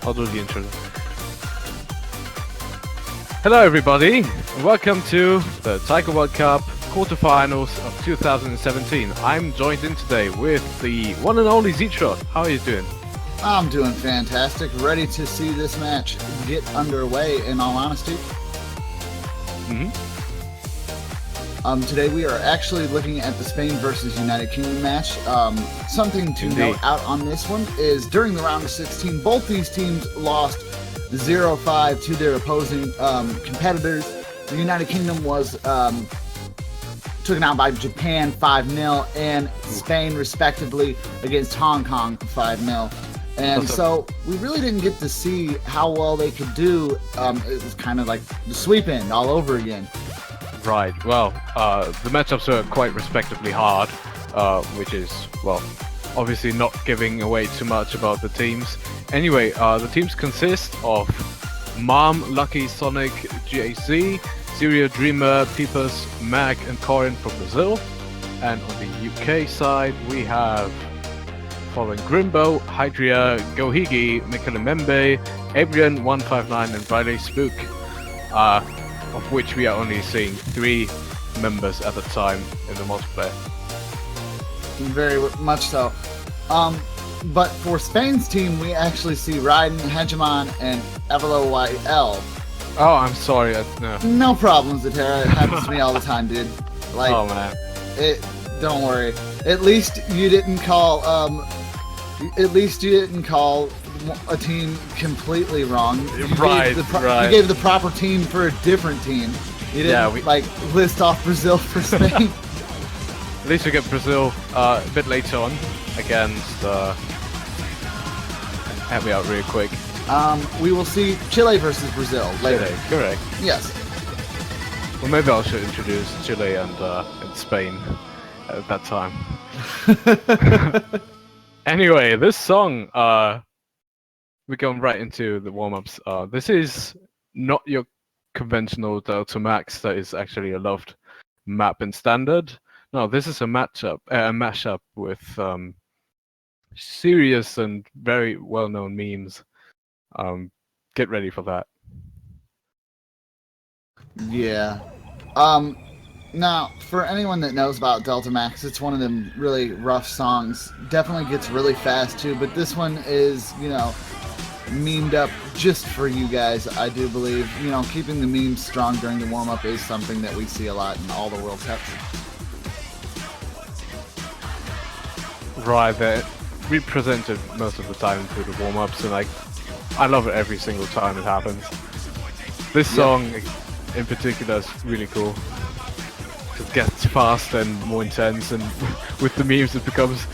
I'll do the intro. Hello everybody, and welcome to the Taiko World Cup quarterfinals of 2017. I'm joined in today with the one and only Zetrot. How are you doing? I'm doing fantastic. Ready to see this match get underway, in all honesty. Today we are actually looking at the Spain versus United Kingdom match. Something to note out on this one is during the round of 16, both these teams lost 0-5 to their opposing competitors. The United Kingdom was taken out by Japan 5-0 and Spain respectively against Hong Kong 5-0. And so we really didn't get to see how well they could do. It was kind of like the sweep in all over again. Right, well, the matchups were quite respectively hard, which is, well, obviously not giving away too much about the teams. Anyway, the teams consist of Mom, Lucky, Sonic, GAC, Syria, Dreamer, Peepers, Mag, and Corin from Brazil. And on the UK side, we have following Grimbo, Hydria, Gohigi, Mikalemembe, Abrian, 159, and Riley Spook. Of which we are only seeing 3 members at a time in the multiplayer. Very much so. But for Spain's team, we actually see Raiden, Hegemon, and Evelo YL. Oh, I'm sorry. No. No problems, Zatara. It happens to me all the time, dude. Like, oh man. Don't worry. At least you didn't call. At least you didn't call a team completely wrong. You right. You gave the proper team for a different team. You didn't list off Brazil for Spain. At least we get Brazil a bit later on against. Help me out real quick. We will see Chile versus Brazil later. Chile, correct. Yes. Well, maybe I should introduce Chile and Spain at that time. Anyway, this song, we're going right into the warm-ups. This is not your conventional Delta Max that is actually a loved map in Standard. No, this is a mashup with serious and very well-known memes. Get ready for that. Yeah. Now, for anyone that knows about Delta Max, it's one of them really rough songs. Definitely gets really fast too, but this one is, memed up just for you guys, I do believe. Keeping the memes strong during the warm-up is something that we see a lot in all the World Cups. Right, they're represented most of the time through the warm-ups, and I love it every single time it happens. This song in particular is really cool. It gets faster and more intense, and with the memes it becomes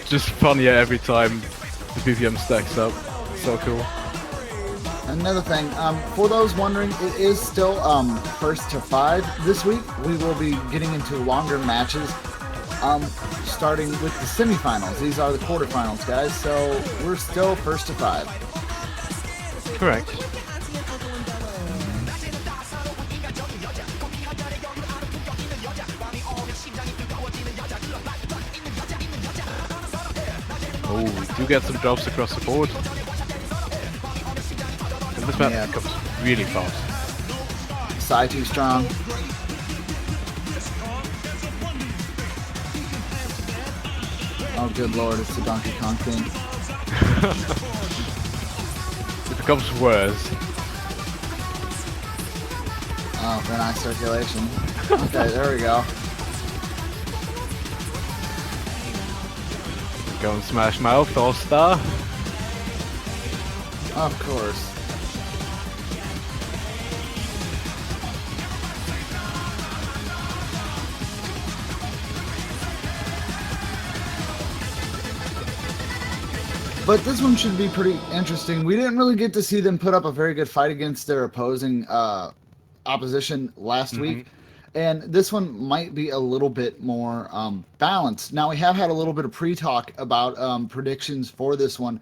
just funnier every time the BPM stacks up. So cool. Another thing, for those wondering, it is still first to 5 this week. We will be getting into longer matches, starting with the semifinals. These are the quarterfinals, guys, so we're still first to 5. Correct. Oh, we do get some drops across the board. And this map becomes really fast. Sai too strong. Oh, good lord, it's the Donkey Kong thing. It becomes worse. Oh, very nice circulation. Okay, there we go. Go and smash mouth, All-Star. Of course. But this one should be pretty interesting. We didn't really get to see them put up a very good fight against their opposing opposition last week. And this one might be a little bit more balanced. Now, we have had a little bit of pre-talk about predictions for this one.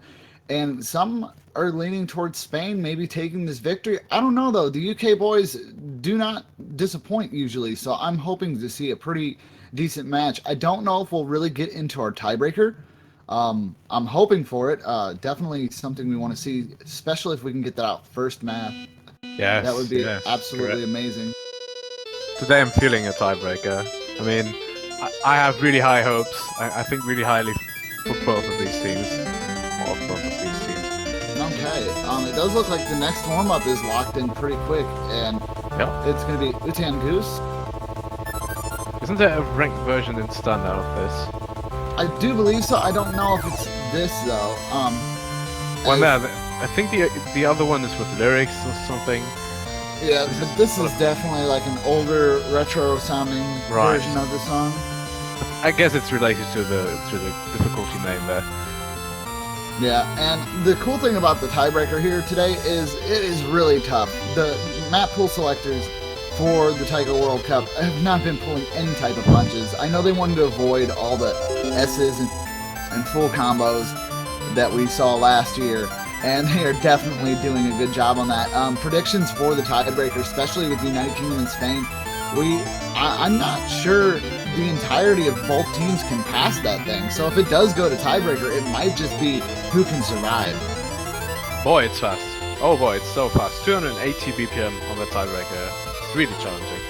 And some are leaning towards Spain maybe taking this victory. I don't know, though. The UK boys do not disappoint usually. So I'm hoping to see a pretty decent match. I don't know if we'll really get into our tiebreaker. I'm hoping for it. Definitely something we want to see, especially if we can get that out first map. Yes, That would be yes, absolutely correct. amazing. Today I'm feeling a tiebreaker. I mean, I have really high hopes. I think really highly for both of these teams. Or both of these teams. Okay. It does look like the next warm-up is locked in pretty quick, and Yeah. it's going to be Utan Goose. Isn't there a ranked version in standard of this? I do believe so. I don't know if it's this though. Well, as- no, I think the other one is with lyrics or something. Yeah, but this is definitely like an older retro-sounding Right. version of the song. I guess it's related to the difficulty name there. Yeah, and the cool thing about the tiebreaker here today is it is really tough. The map pool selectors for the Taiko World Cup have not been pulling any type of punches. I know they wanted to avoid all the S's and full combos that we saw last year, and they are definitely doing a good job on that. Predictions for the tiebreaker, especially with the United Kingdom and Spain, I'm not sure the entirety of both teams can pass that thing. So if it does go to tiebreaker, it might just be who can survive. Boy, it's fast. Oh boy, it's so fast. 280 BPM on the tiebreaker. It's really challenging.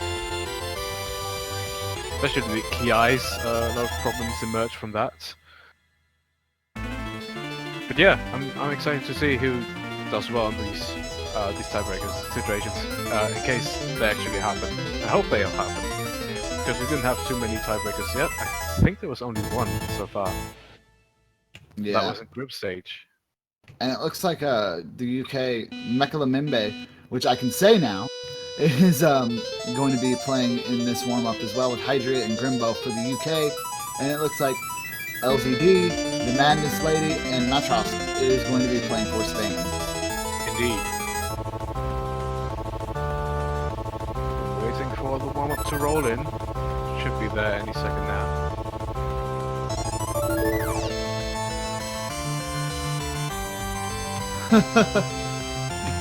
Especially the KIs, a lot of problems emerge from that. But yeah, I'm excited to see who does well in these tiebreakers situations, in case they actually happen. I hope they all happen, because we didn't have too many tiebreakers yet. I think there was only one so far. Yeah. That was in group stage. And it looks like the UK Mekalamimbe, which I can say now, is going to be playing in this warm-up as well with Hydria and Grimbo for the UK. And it looks like LZD, the Madness Lady, and Natros is going to be playing for Spain. Indeed. Waiting for the warm-up to roll in. Should be there any second now.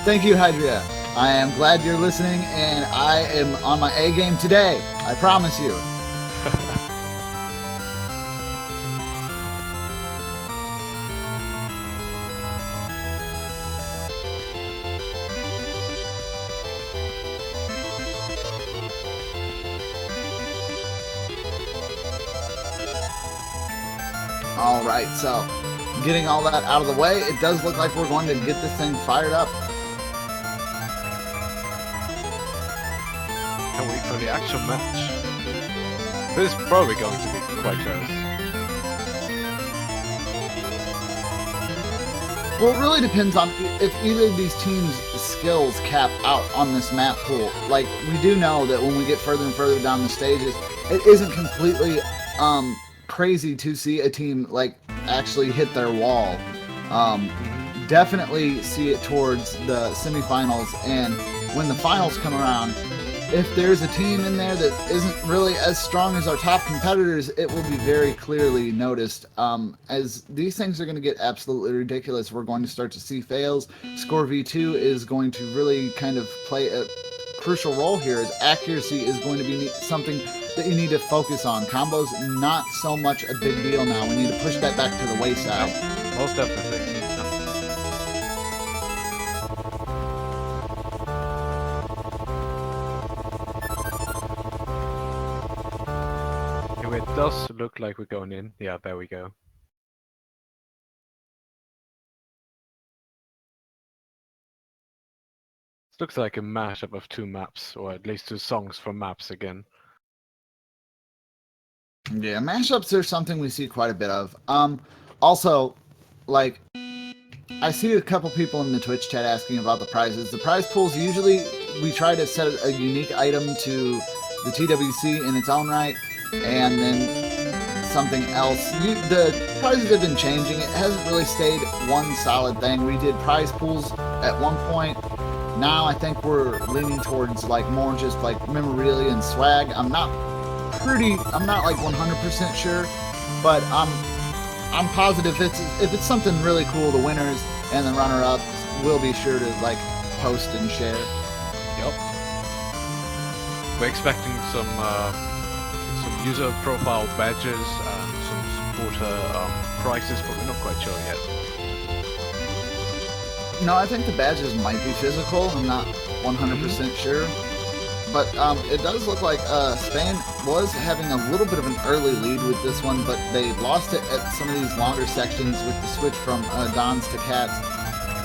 Thank you, Hydria. I am glad you're listening, and I am on my A game today. I promise you. All right, so getting all that out of the way, it does look like we're going to get this thing fired up. Can't wait for the actual match. This is probably going to be quite close. Well, it really depends on if either of these teams' skills cap out on this map pool. Like, we do know that when we get further and further down the stages, it isn't completely crazy to see a team like actually hit their wall. Definitely see it towards the semifinals, and when the finals come around, if there's a team in there that isn't really as strong as our top competitors, it will be very clearly noticed. As these things are going to get absolutely ridiculous, we're going to start to see fails. Score V2 is going to really kind of play a crucial role here, as accuracy is going to be something that you need to focus on. Combos, not so much a big deal now. We need to push that back to the wayside. Most definitely. Anyway, it does look like we're going in. Yeah, there we go. This looks like a mashup of two maps, or at least two songs from maps again. Yeah, mashups are something we see quite a bit of. Also, like, I see a couple people in the Twitch chat asking about the prizes. The prize pools, usually we try to set a unique item to the TWC in its own right, and then something else. The prizes have been changing. It hasn't really stayed one solid thing. We did prize pools at one point. Now I think we're leaning towards like more just like memorabilia and swag. I'm not like 100% sure, but I'm positive if it's something really cool, the winners and the runner-ups will be sure to like post and share. Yep. We're expecting some user profile badges and some shorter prices, but we're not quite sure yet. No, I think the badges might be physical. I'm not 100% sure. But it does look like Spain was having a little bit of an early lead with this one, but they lost it at some of these longer sections with the switch from Dons to Cats.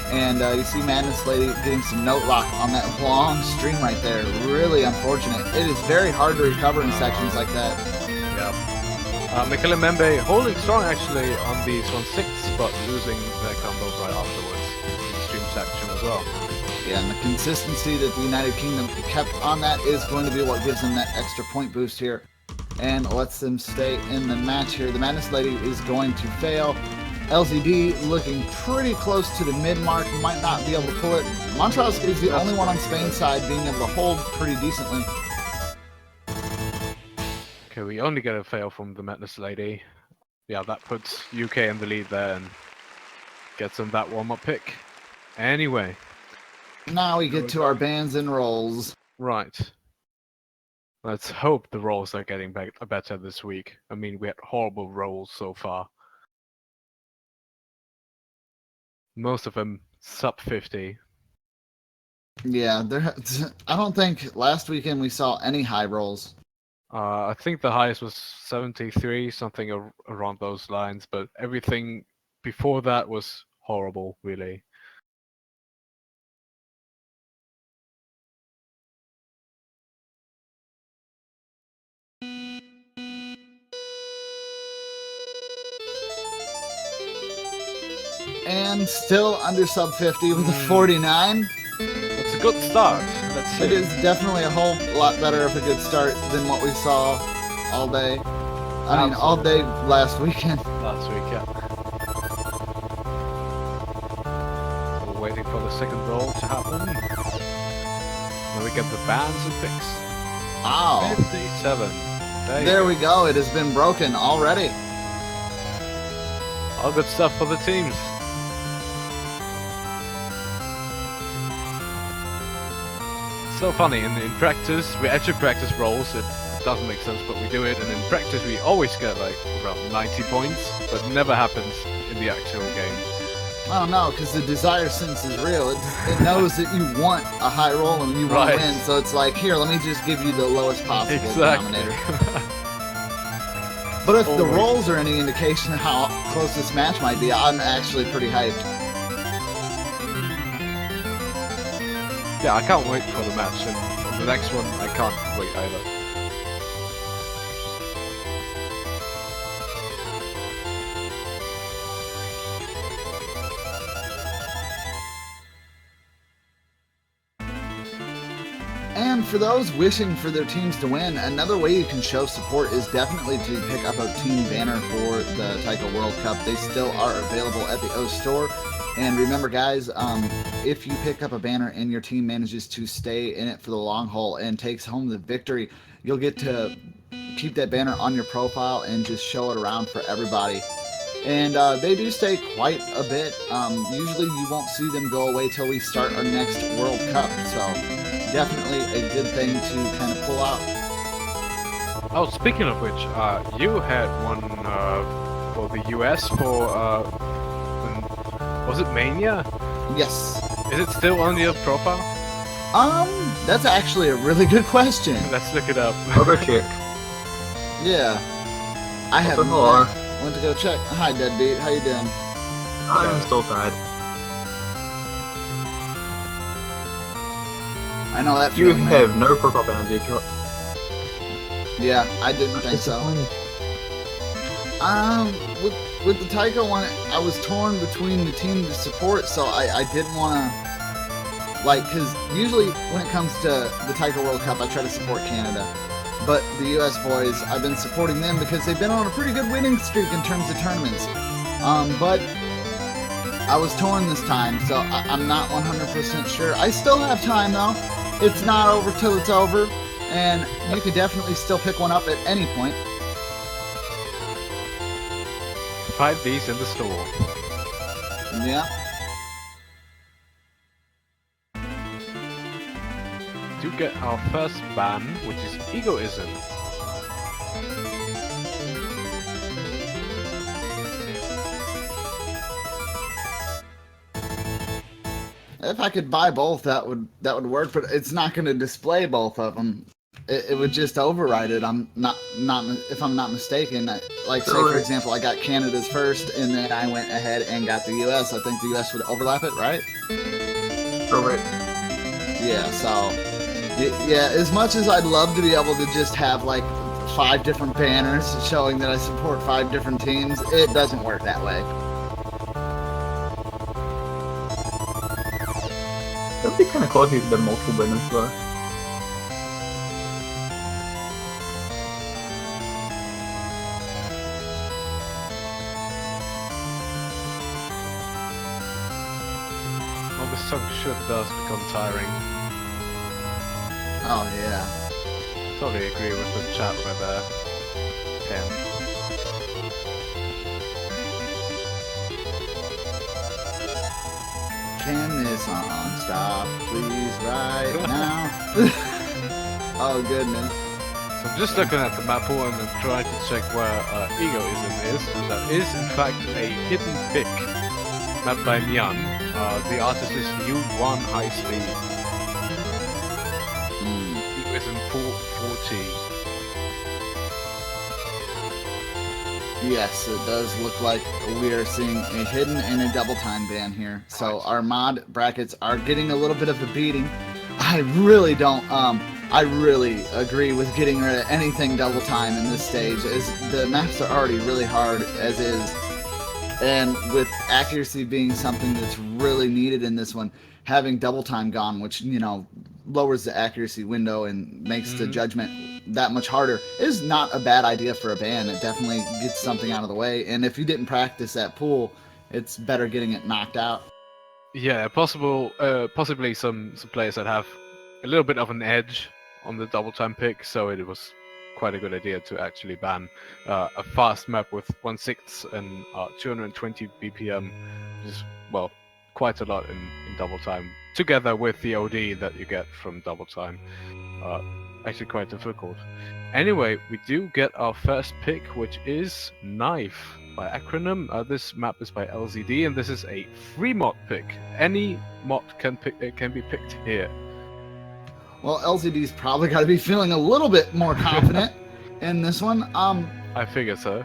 And you see Madness Lady getting some note lock on that long stream right there. Really unfortunate. It is very hard to recover in sections like that. Yeah. Michele Membe holding strong actually on these 1/6, but losing their combo right afterwards in the stream section as well. Yeah, and the consistency that the United Kingdom kept on that is going to be what gives them that extra point boost here and lets them stay in the match here. The Madness Lady is going to fail. LZD looking pretty close to the mid-mark, might not be able to pull it. Montrose is the only one on Spain's side being able to hold pretty decently. Okay, we only get a fail from the Madness Lady. Yeah, that puts UK in the lead there and gets them that warm-up pick. Anyway. Now we get to our bans and rolls. Right. Let's hope the rolls are getting better this week. I mean, we had horrible rolls so far. Most of them sub 50. Yeah, I don't think last weekend we saw any high rolls. I think the highest was 73, something around those lines, but everything before that was horrible, really. And still under sub 50 with a 49. It's a good start. Let's see. It is definitely a whole lot better of a good start than what we saw all day. I mean, all day last weekend. Last week, yeah. So we're waiting for the second roll to happen. Then we get the bans and picks. Wow. 57. There we go. It has been broken already. All good stuff for the teams. So funny, in practice, we actually practice rolls, it doesn't make sense, but we do it, and in practice we always get like around 90 points, but it never happens in the actual game. I don't know, because the desire sense is real. It knows that you want a high roll and you want to win, so it's like, here, let me just give you the lowest possible denominator. But if the rolls are any indication of how close this match might be, I'm actually pretty hyped. Yeah, I can't wait for the match, and for the next one, I can't wait either. And for those wishing for their teams to win, another way you can show support is definitely to pick up a team banner for the Taiko World Cup. They still are available at the O Store. And remember, guys, if you pick up a banner and your team manages to stay in it for the long haul and takes home the victory, you'll get to keep that banner on your profile and just show it around for everybody. And they do stay quite a bit. Usually you won't see them go away till we start our next World Cup. So definitely a good thing to kind of pull out. Oh, speaking of which, you had one for the US for... was it Mania? Yes. Is it still on your profile? That's actually a really good question. Let's look it up. I'll go check. Yeah. I have went to go check. Hi, Deadbeat. How you doing? I'm still tired. I know that You feeling. have no profile banner, did you? Yeah, I didn't think so. With the Taiko one, I was torn between the team to support, so I didn't want to, like, because usually when it comes to the Taiko World Cup, I try to support Canada. But the US boys, I've been supporting them because they've been on a pretty good winning streak in terms of tournaments. But I was torn this time, so I'm not 100% sure. I still have time, though. It's not over till it's over, and you could definitely still pick one up at any point. Find these in the store. Yeah. To get our first ban, which is Egoism. If I could buy both, that would work. But it's not going to display both of them. It would just override it. I'm not if I'm not mistaken. Like say for example, I got Canada's first, and then I went ahead and got the U.S. I think the U.S. would overlap it, right? Correct. Yeah. So yeah, as much as I'd love to be able to just have like 5 different banners showing that I support 5 different teams, it doesn't work that way. That'd be kind of cool if you did multiple banners though. Well, this song sure does become tiring. Oh yeah. Totally agree with the chat with Ken. Can this song stop, please, right now? Oh goodness. So I'm just looking at the map pool and I'm trying to check where Egoism is, and that is in fact a hidden pick made by Nyan. The artist is U1 High Speed. Egoism 440. Yes, it does look like we are seeing a hidden and a double time ban here. So our mod brackets are getting a little bit of a beating. I really don't, I really agree with getting rid of anything double time in this stage, as the maps are already really hard as is. And with accuracy being something that's really needed in this one, having double time gone, which, you know, lowers the accuracy window and makes the judgment that much harder, is not a bad idea for a ban. It definitely gets something out of the way, and if you didn't practice that pool, it's better getting it knocked out. Yeah, possibly some players that have a little bit of an edge on the double time pick, so it was quite a good idea to actually ban a fast map with 1/6 and 220 BPM, which is, well, quite a lot in double time, together with the OD that you get from double time. Actually quite difficult. Anyway, we do get our first pick, which is Knife by Acronym. This map is by LZD, and this is a free mod pick. Any mod can be picked here. Well, LZD's probably got to be feeling a little bit more confident in this one. I figure so.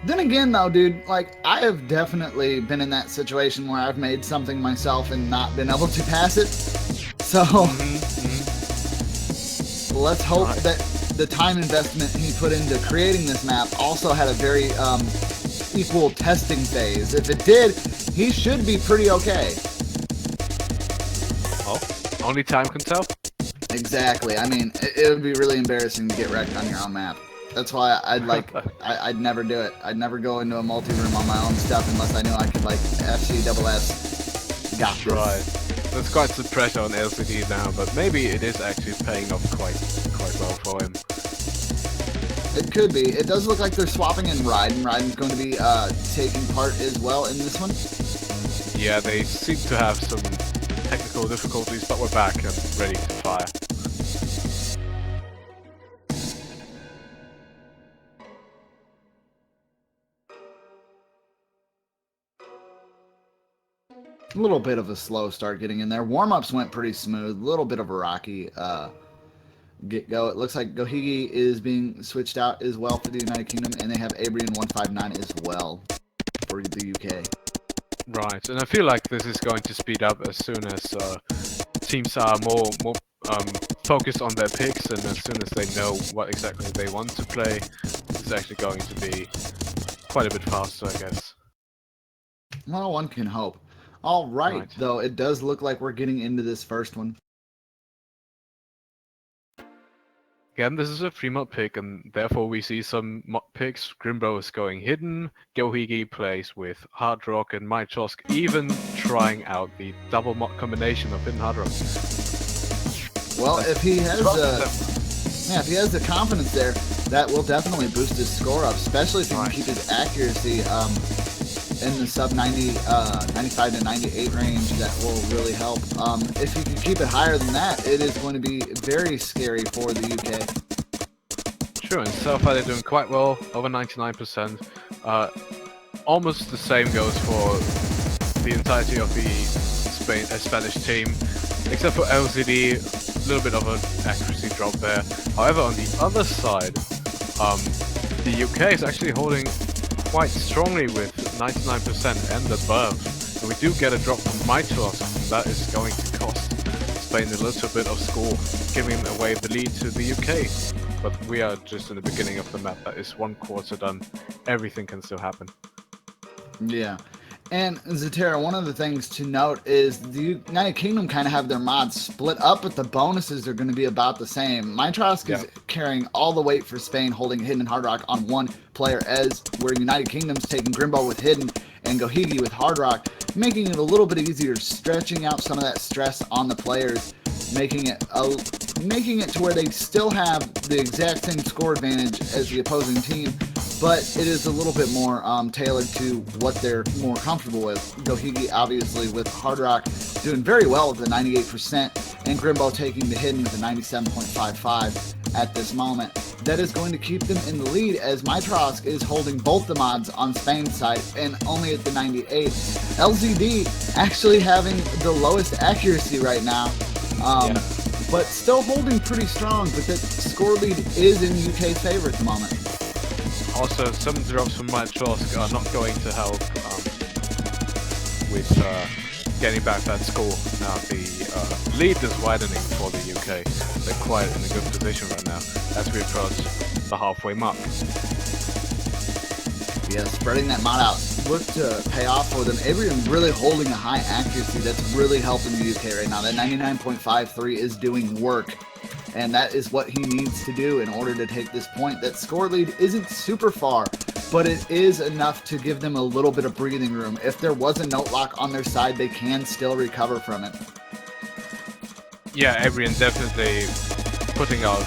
Then again, though, dude, like, I have definitely been in that situation where I've made something myself and not been able to pass it. So, let's hope that the time investment he put into creating this map also had a very equal testing phase. If it did, he should be pretty okay. Oh, only time can tell. Exactly. I mean, it would be really embarrassing to get wrecked on your own map. That's why I'd never do it. I'd never go into a multi-room on my own stuff unless I knew I could, like, FCSS got this. Right. There's quite some pressure on LCD now, but maybe it is actually paying off quite well for him. It could be. It does look like they're swapping in Raiden. Raiden's going to be taking part as well in this one. Yeah, they seem to have some technical difficulties, but we're back and ready to fire. A little bit of a slow start getting in there. Warm-ups went pretty smooth. A little bit of a rocky get-go. It looks like Gohigi is being switched out as well for the United Kingdom, and they have Abrian 159 as well for the UK. Right, and I feel like this is going to speed up as soon as teams are more focused on their picks, and as soon as they know what exactly they want to play, it's actually going to be quite a bit faster, I guess. Well, one can hope. All right, though, it does look like we're getting into this first one. Again, this is a free mod pick, and therefore we see some mod picks. Grimbo is going hidden, Gohigi plays with Hard Rock, and Mychosk even trying out the double mod combination of hidden Hard Rock. Well, if he has the confidence there, that will definitely boost his score up, especially if he can keep his accuracy in the sub 90, 95 to 98 range. That will really help. If you can keep it higher than that, it is going to be very scary for the UK. Sure, and so far they're doing quite well, over 99%. Almost the same goes for the entirety of the Spanish team, except for LZD, a little bit of an accuracy drop there. However, on the other side, the UK is actually holding quite strongly with 99% and above. And we do get a drop from Mytos, and that is going to cost Spain a little bit of score, giving away the lead to the UK. But we are just in the beginning of the map. That is 1 quarter done. Everything can still happen. Yeah. And Zatera, one of the things to note is the United Kingdom kind of have their mods split up, but the bonuses are going to be about the same. Mytrosk is carrying all the weight for Spain, holding Hidden and Hard Rock on one player, as where United Kingdom's taking Grimbo with Hidden and Gohigi with Hard Rock, making it a little bit easier, stretching out some of that stress on the players, making it to where they still have the exact same score advantage as the opposing team, but it is a little bit more tailored to what they're more comfortable with. Gohigi, obviously, with Hard Rock doing very well with the 98%, and Grimbo taking the Hidden with a 97.55 at this moment. That is going to keep them in the lead, as Mytrosk is holding both the mods on Spain's side and only at the 98. LZD actually having the lowest accuracy right now, but still holding pretty strong, but that score lead is in UK's favor at the moment. Also, some drops from Mytrosk are not going to help with getting back that score. Now the lead is widening for the UK. They're quite in a good position right now as we approach the halfway mark. Yeah, spreading that mod out look to pay off for them. Abrium really holding a high accuracy. That's really helping the UK right now. That 99.53 is doing work, and that is what he needs to do in order to take this point. That score lead isn't super far, but it is enough to give them a little bit of breathing room. If there was a note lock on their side, they can still recover from it. Yeah, Abrian definitely putting out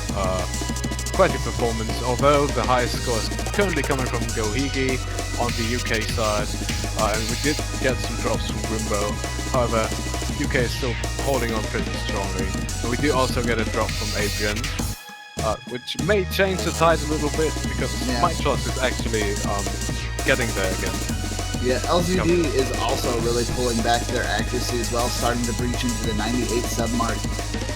quite a performance, although the highest score is currently coming from Gohigi on the UK side, and we did get some drops from Grimbo. However, UK is still holding on pretty strongly. And we do also get a drop from Adrian, which may change the tide a little bit, because Mytrosk is actually getting there again. Yeah, LZD is also really pulling back their accuracy as well, starting to breach into the 98 sub-mark,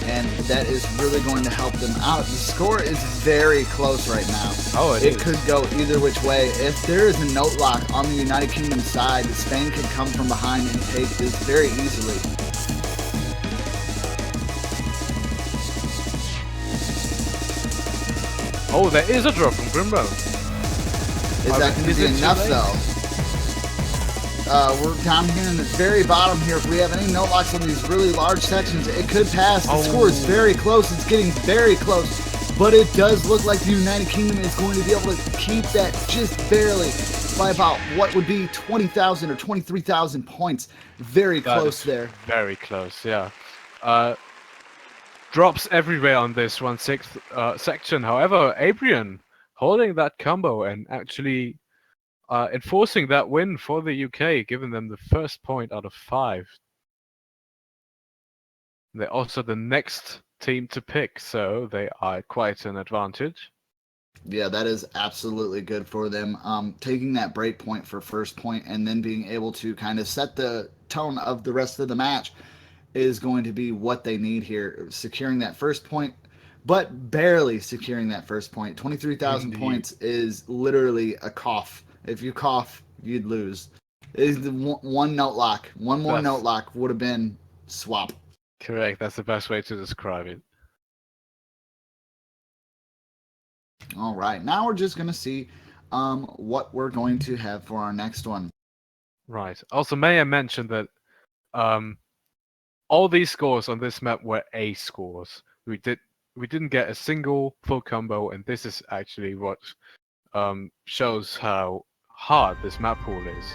and that is really going to help them out. The score is very close right now. Oh, it is. Could go either which way. If there is a note lock on the United Kingdom side, Spain could come from behind and take this very easily. Oh, there is a drop from Grimbo. Is that going to be enough, though? We're down here in the very bottom here. If we have any note locks on these really large sections, it could pass. The score is very close. It's getting very close. But it does look like the United Kingdom is going to be able to keep that just barely by about what would be 20,000 or 23,000 points. Very close there. Very close, yeah. Drops everywhere on this 1/6 section. However, Abrian holding that combo and actually enforcing that win for the UK, giving them the first point out of 5. They're also the next team to pick, so they are quite an advantage. Yeah, that is absolutely good for them. Taking that break point for first point and then being able to kind of set the tone of the rest of the match is going to be what they need here. Securing that first point, but barely securing that first point. 23,000 points is literally a cough. If you cough, you'd lose. Is the one note lock. One more note lock would have been swap. Correct. That's the best way to describe it. All right. Now we're just going to see what we're going to have for our next one. Right. Also, may I mention that all these scores on this map were A scores. We didn't get a single full combo, and this is actually what shows how hard this map pool is.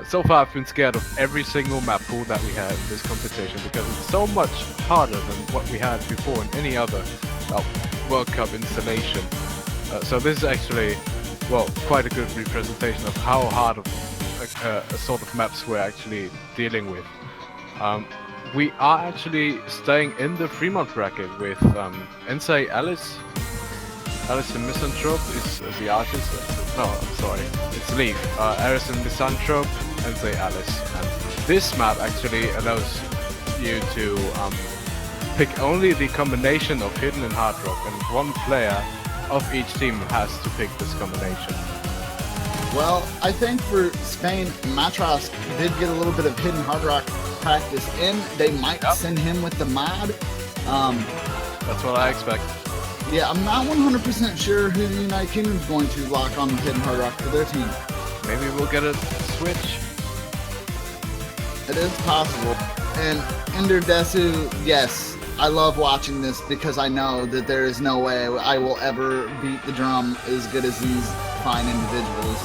So far I've been scared of every single map pool that we had in this competition, because it's so much harder than what we had before in any other World Cup installation. So this is actually, well, quite a good representation of how hard of a sort of maps we're actually dealing with. We are actually staying in the Fremont bracket with Ensei Alice. Alison Misanthrope is the artist. No, I'm sorry. It's Leaf. Alison Misanthrope, Ensei Alice, and this map actually allows you to pick only the combination of Hidden and Hard Rock, and one player of each team has to pick this combination. Well, I think for Spain, Matros did get a little bit of Hidden Hard Rock practice in. They might send him with the mod. That's what I expect. Yeah, I'm not 100% sure who the United Kingdom is going to lock on Hidden Hard Rock for their team. Maybe we'll get a switch. It is possible. And Ender Desu, yes, I love watching this because I know that there is no way I will ever beat the drum as good as these fine individuals.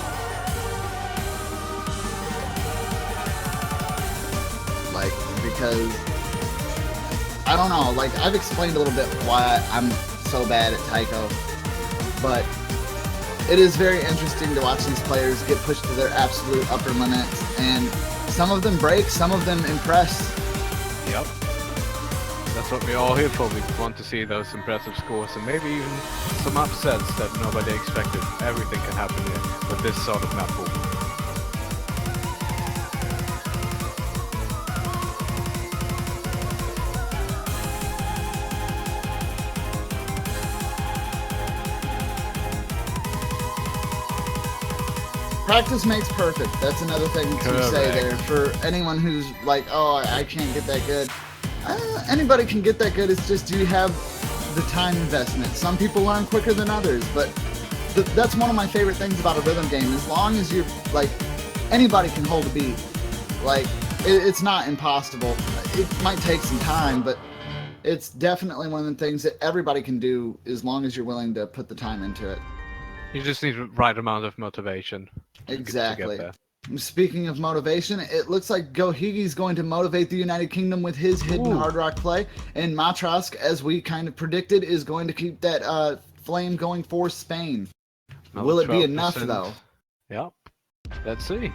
Like, because I don't know, like I've explained a little bit why I'm so bad at Taiko, but it is very interesting to watch these players get pushed to their absolute upper limits, and some of them break, some of them impress. Yep. That's what we're all here for. We want to see those impressive scores and maybe even some upsets that nobody expected. Everything can happen here with this sort of map pool. Practice makes perfect. That's another thing to say there for anyone who's like, oh, I can't get that good. Anybody can get that good. It's just, do you have the time investment? Some people learn quicker than others, but that's one of my favorite things about a rhythm game. As long as you're like, anybody can hold a beat. Like, it's not impossible. It might take some time, but it's definitely one of the things that everybody can do as long as you're willing to put the time into it. You just need the right amount of motivation. Exactly. Speaking of motivation, it looks like Gohigi's going to motivate the United Kingdom with his Hidden Hard Rock play, and Matrosk, as we kind of predicted, is going to keep that flame going for Spain. Will it be enough, though? Yep. Let's see.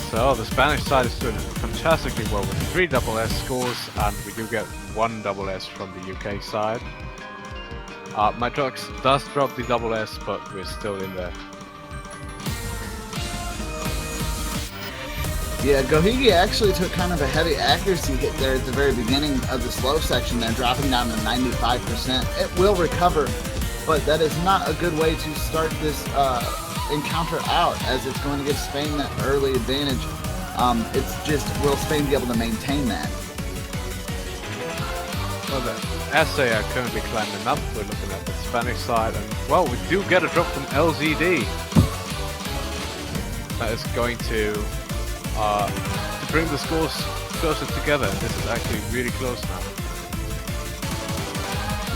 So the Spanish side is doing fantastically well with 3 double S scores, and we do get 1 double S from the UK side. Matrox does drop the double S, but we're still in there. Yeah, Gohigi actually took kind of a heavy accuracy hit there at the very beginning of the slow section there, dropping down to 95%. It will recover, but that is not a good way to start this encounter out, as it's going to give Spain that early advantage. It's just, will Spain be able to maintain that? Well, the SA are currently climbing up. We're looking at the Spanish side, and well, we do get a drop from LZD. That is going to bring the scores closer together. This is actually really close now.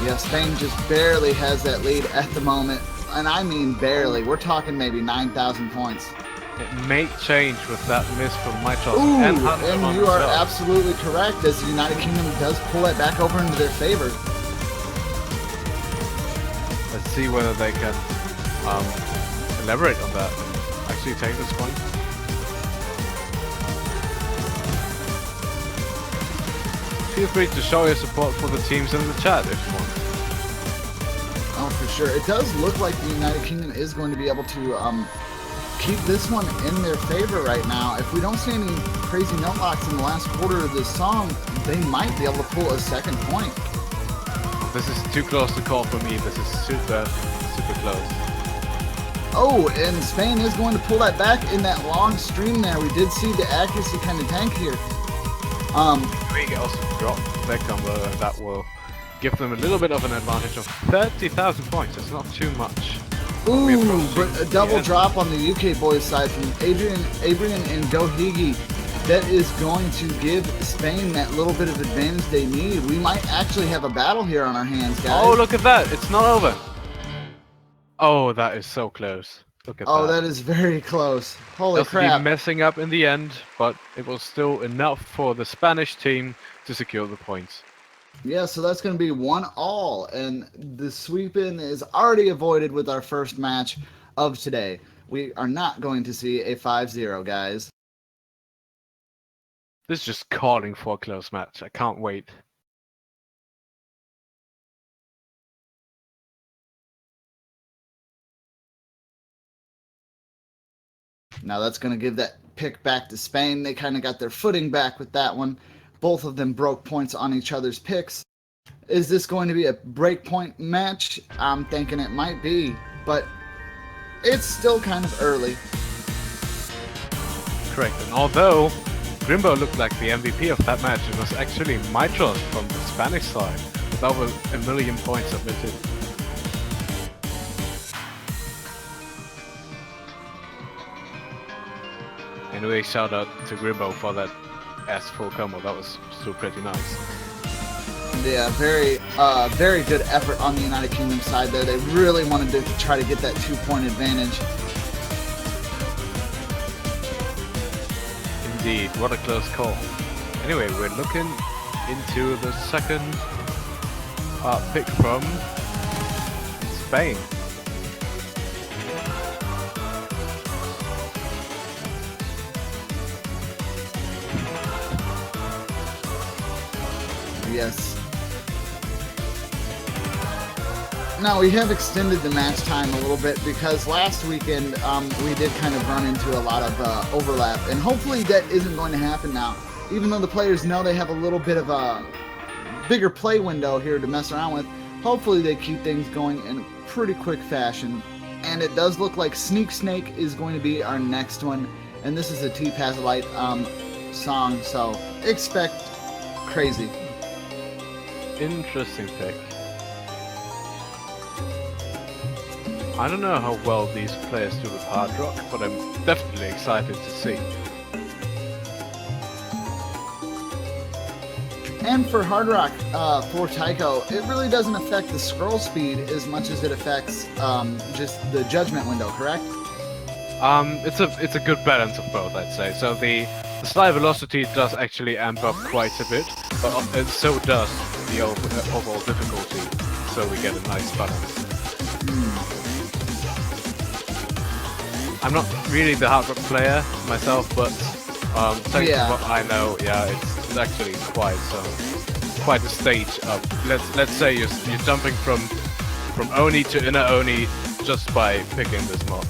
Yeah, Spain just barely has that lead at the moment. And I mean barely. We're talking maybe 9,000 points. It may change with that miss from Matrox. Ooh, and you are absolutely correct, as the United Kingdom does pull it back over into their favor. Let's see whether they can elaborate on that and actually take this point. Feel free to show your support for the teams in the chat if you want. Oh, for sure. It does look like the United Kingdom is going to be able to keep this one in their favor right now. If we don't see any crazy note locks in the last quarter of this song, they might be able to pull a second point. This is too close to call for me. This is super close. Oh, and Spain is going to pull that back in that long stream there. We did see the accuracy kind of tank here. We can also drop their combo, and that will give them a little bit of an advantage of 30,000 points. It's not too much. Ooh, but a double drop on the UK boys side from Adrian and Gohigi. That is going to give Spain that little bit of advantage they need. We might actually have a battle here on our hands, guys. Oh, look at that. It's not over. Oh, that is so close. Look at that. Oh, that is very close. Holy crap. Messing up in the end, but it was still enough for the Spanish team to secure the points. Yeah, so that's going to be 1-all, and the sweep-in is already avoided with our first match of today. We are not going to see a 5-0, guys. This is just calling for a close match. I can't wait. Now that's going to give that pick back to Spain. They kind of got their footing back with that one. Both of them broke points on each other's picks. Is this going to be a breakpoint match? I'm thinking it might be, but it's still kind of early. Correct. And although Grimbo looked like the MVP of that match, it was actually Mitros from the Spanish side with over 1 million points submitted. Anyway, shout out to Grimbo for that S4 combo. That was still pretty nice. Yeah, very good effort on the United Kingdom side there. They really wanted to try to get that 2-point advantage. Indeed, what a close call. Anyway, we're looking into the second pick from Spain. Yes. Now, we have extended the match time a little bit because last weekend we did kind of run into a lot of overlap, and hopefully that isn't going to happen now. Even though the players know they have a little bit of a bigger play window here to mess around with, hopefully they keep things going in a pretty quick fashion. And it does look like Sneak Snake is going to be our next one, and this is a T-Pazolite song, so expect crazy. Interesting pick. I don't know how well these players do with hard rock, but I'm definitely excited to see. And for hard rock, for Tycho, it really doesn't affect the scroll speed as much as it affects just the judgment window, correct? It's a good balance of both, I'd say. So the slide velocity does actually amp up quite a bit, but so does the overall difficulty. So we get a nice balance. I'm not really the hard rock player myself, but thanks to what I know, yeah, it's actually quite a stage up. Let's say you're jumping from Oni to inner Oni just by picking this mod.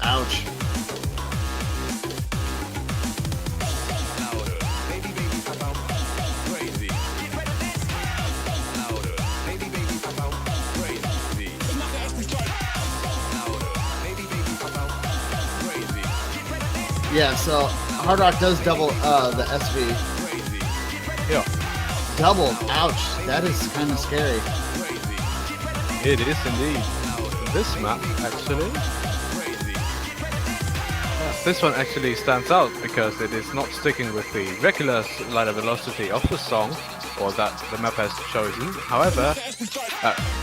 Ouch. Yeah, so hard rock does double the SV. Yeah. Double. Ouch. That is kind of scary. It is indeed. This map actually. This one actually stands out because it is not sticking with the regular slider velocity of the song, or that the map has chosen. However,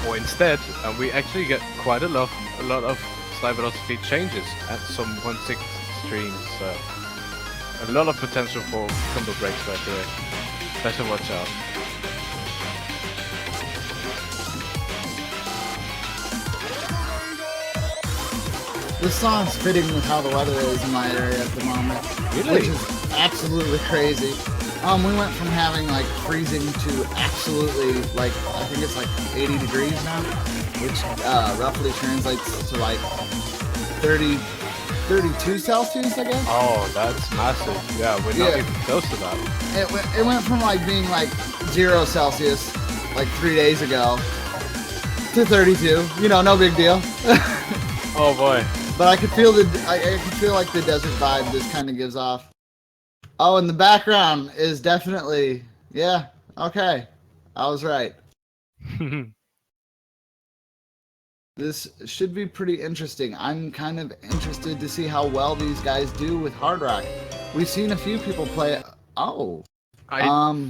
or instead, we actually get quite a lot of slide velocity changes at some 1/6 streams. So a lot of potential for combo breaks right here. Better watch out. This song's fitting with how the weather is in my area at the moment. Really? Which is absolutely crazy. We went from having like freezing to absolutely like, I think it's like 80 degrees now, which roughly translates to like 32 Celsius, I guess. Oh, that's massive. Yeah, we're not even close to that. It went from like being like 0 Celsius like 3 days ago to 32. You know, no big deal. Oh boy. But I could feel I could feel like the desert vibe this kind of gives off. Oh, and the background is definitely, yeah, okay. I was right. This should be pretty interesting. I'm kind of interested to see how well these guys do with hard rock. We've seen a few people play. Oh. I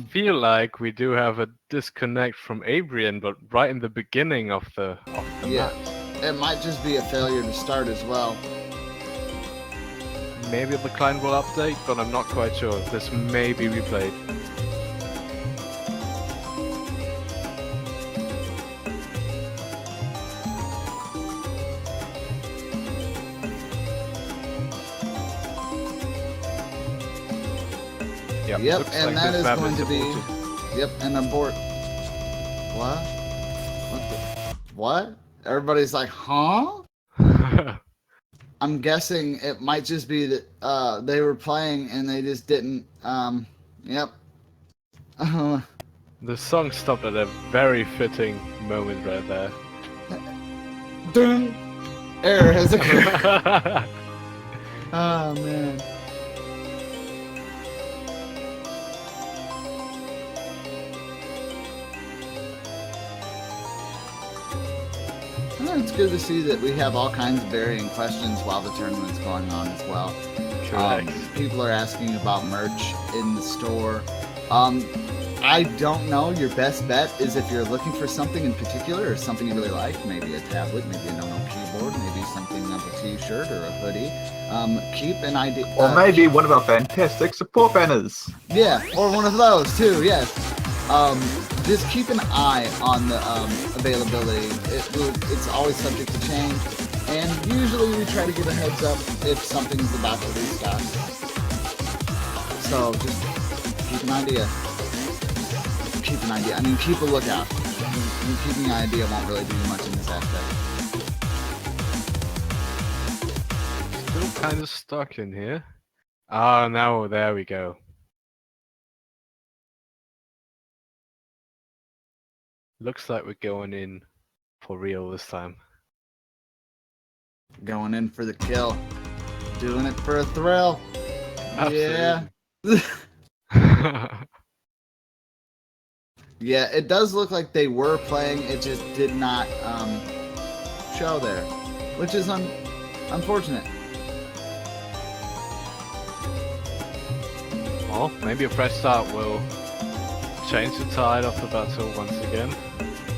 feel like we do have a disconnect from Abrian, but right in the beginning of the match. It might just be a failure to start as well. Maybe the client will update, but I'm not quite sure. This may be replayed. Yep, and that is going to be... Yep, and abort. What? What? Everybody's like, huh? I'm guessing it might just be that they were playing and they just didn't. Yep. The song stopped at a very fitting moment right there. Dun! Error has occurred. Oh man. It's good to see that we have all kinds of varying questions while the tournament's going on as well. Correct. People are asking about merch in the store. I don't know. Your best bet is if you're looking for something in particular or something you really like, maybe a tablet, maybe a no-no keyboard, maybe something of a t-shirt or a hoodie. Keep an idea. Or maybe one of our fantastic support banners. Yeah, or one of those too. Yes. Just keep an eye on the availability. It's always subject to change, and usually we try to get a heads up if something's about to restock. So just keep an idea. Keep an idea. I mean, keep a lookout. Keeping an idea won't really do much in this aspect. Still kind of stuck in here. Ah, now there we go. Looks like we're going in for real this time. Going in for the kill. Doing it for a thrill. Absolutely. Yeah. Yeah, it does look like they were playing. It just did not show there, which is unfortunate. Well, maybe a fresh start will change the tide of the battle once again.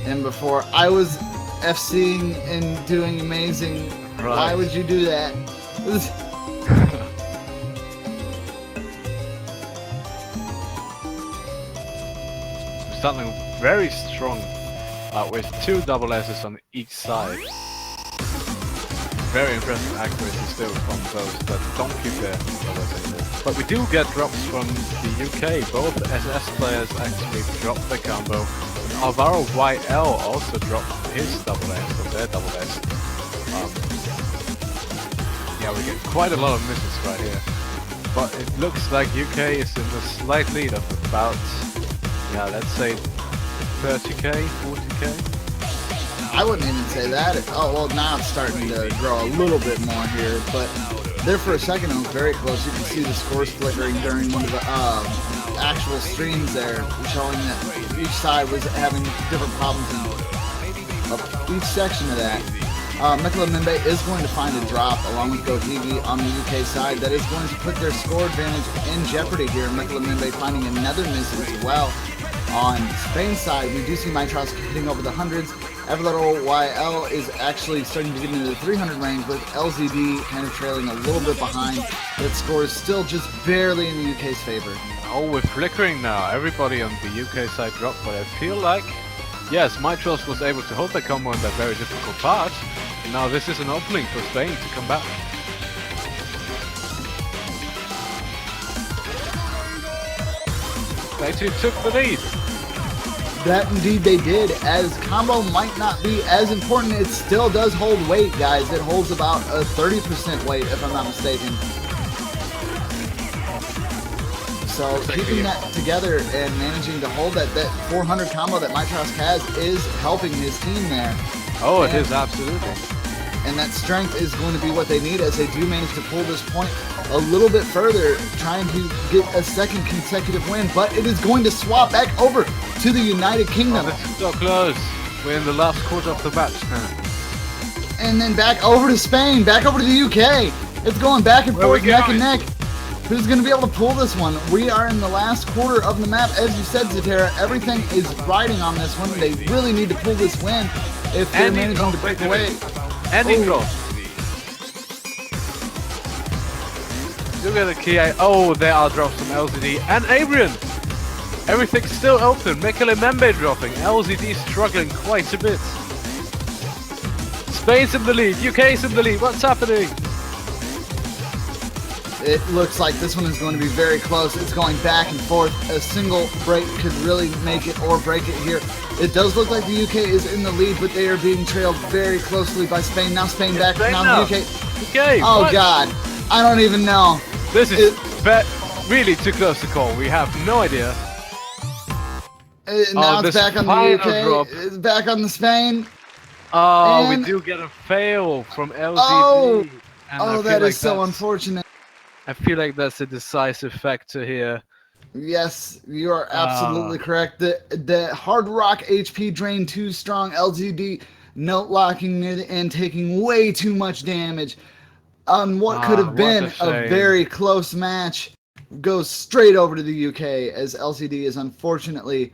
And before I was FCing and doing amazing. Right. Why would you do that? Something very strong with 2 double S's on each side. Very impressive accuracy still from those that don't keep their double S anymore. But we do get drops from the UK. Both SS players actually dropped their combo. And Alvaro YL also dropped his double S, or their double S. Yeah, we get quite a lot of misses right here. But it looks like UK is in the slight lead of about, yeah, let's say 30k, 40k. I wouldn't even say that. Oh, well, now it's starting to grow a little bit more here, but there for a second it was very close. You can see the scores flickering during one of the actual streams there, showing that each side was having different problems in each section of that. Mekele Mimbe is going to find a drop along with Gohigi on the UK side that is going to put their score advantage in jeopardy here. Mekele Mimbe finding another miss as well. On Spain's side, we do see Mitros hitting over the hundreds. Everlaro YL is actually starting to get into the 300 range, with LZD kind of trailing a little bit behind. That score is still just barely in the UK's favor. Oh, we're flickering now. Everybody on the UK side dropped, but I feel like, yes, Mitros was able to hold the combo in that very difficult part. Now this is an opening for Spain to come back. They too took the lead. That indeed they did, as combo might not be as important. It still does hold weight, guys. It holds about a 30% weight, if I'm not mistaken. So keeping that together and managing to hold that 400 combo that Mitros has is helping his team there. Oh, it is, absolutely. And that strength is going to be what they need as they do manage to pull this point a little bit further, trying to get a second consecutive win. But it is going to swap back over to the United Kingdom. Oh, this is so close. We're in the last quarter of the match now. And then back over to Spain, back over to the UK. It's going back and forth, neck and neck. Who's going to be able to pull this one? We are in the last quarter of the map. As you said, Zatera, everything is riding on this one. They really need to pull this win if they're managing to break away. And intro. Look at the key. Oh, there are drops from LZD and Adrian. Everything's still open. Mekele Mimbe dropping. LZD struggling quite a bit. Spain's in the lead. UK's in the lead. What's happening? It looks like this one is going to be very close. It's going back and forth. A single break could really make it or break it here. It does look like the UK is in the lead, but they are being trailed very closely by Spain. Now Spain back. Now the UK. Okay. Oh what? God, I don't even know. This is really too close to call. We have no idea. Now it's this back on the final UK. drop. It's back on the Spain. Oh, And- we do get a fail from LGD. Oh! and I Oh, feel that is like so that's- unfortunate. I feel like that's a decisive factor here. Yes, you are absolutely correct. The Hard Rock HP drain too strong. LGD note locking it and taking way too much damage on what could have what been a a shame. very close match. Goes straight over to the UK as LCD is unfortunately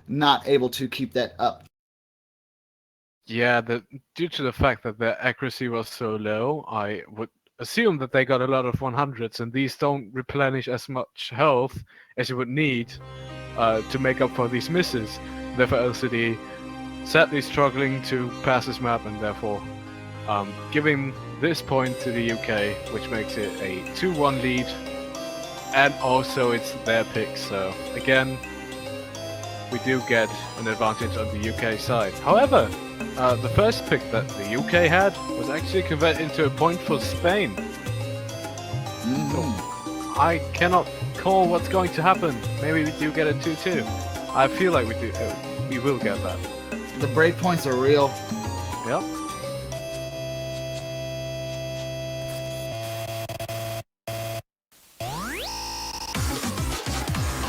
not able to keep that up. Yeah, due to the fact that their accuracy was so low, I would assume that they got a lot of 100s, and these don't replenish as much health as you would need to make up for these misses. Therefore, LCD sadly struggling to pass this map, and therefore giving this point to the UK, which makes it a 2-1 lead. And also it's their pick, so again, we do get an advantage on the UK side. However, the first pick that the UK had was actually converted into a point for Spain. So I cannot call what's going to happen. Maybe we do get a 2-2. I feel like we will get that. The breakpoints are real. Yep.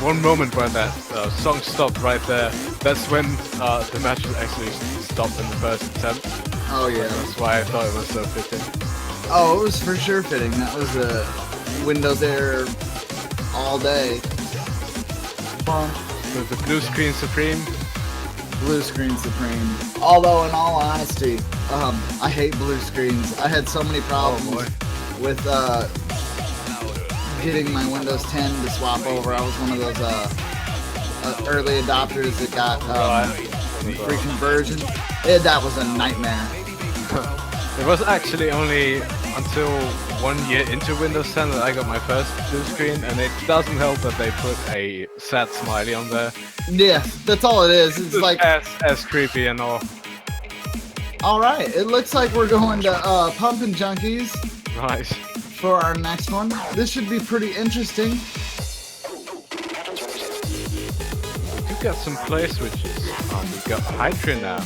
One moment when that song stopped right there, that's when the match actually stopped in the first attempt. Oh yeah. That's why I thought it was so fitting. Oh, it was for sure fitting. That was a Windows Error all day. With the blue screen supreme. Blue screen supreme. Although, in all honesty, I hate blue screens. I had so many problems with getting my Windows 10 to swap over. I was one of those early adopters that got free conversion. That was a nightmare. It was actually only until 1 year into Windows 10 that I got my first blue screen, and it doesn't help that they put a sad smiley on there. Yeah, that's all it is. It's like as creepy and all. All right, it looks like we're going to Pumpin' Junkies Nice. for our next one. This should be pretty interesting. We've got some play switches. We've got Hydra now.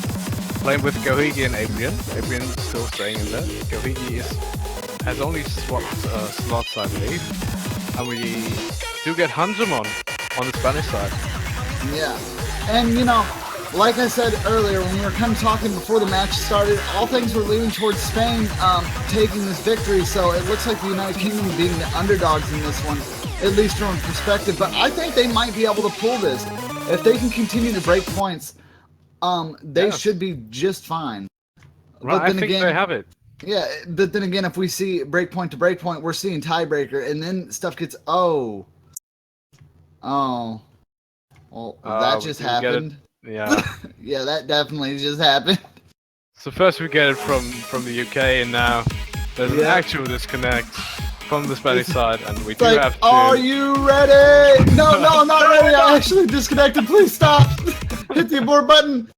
Playing with Gohigi and Abrian. Abrian still staying in there. Gohigi has only swapped slots, I believe. And we do get Hanjamon on the Spanish side. Yeah, and you know, like I said earlier when we were kind of talking before the match started, all things were leaning towards Spain taking this victory, so it looks like the United Kingdom being the underdogs in this one, at least from perspective, but I think they might be able to pull this. If they can continue to break points, they should be just fine. Right, I think they have it. Yeah, but then again, if we see breakpoint to breakpoint, we're seeing tiebreaker, and then stuff gets, well, that just happened. Yeah. Yeah, that definitely just happened. So first we get it from the UK, and now there's an actual disconnect from the Spanish side, and we do Like, have to... are you ready? No, I'm not ready. I actually disconnected. Please stop. Hit the abort button.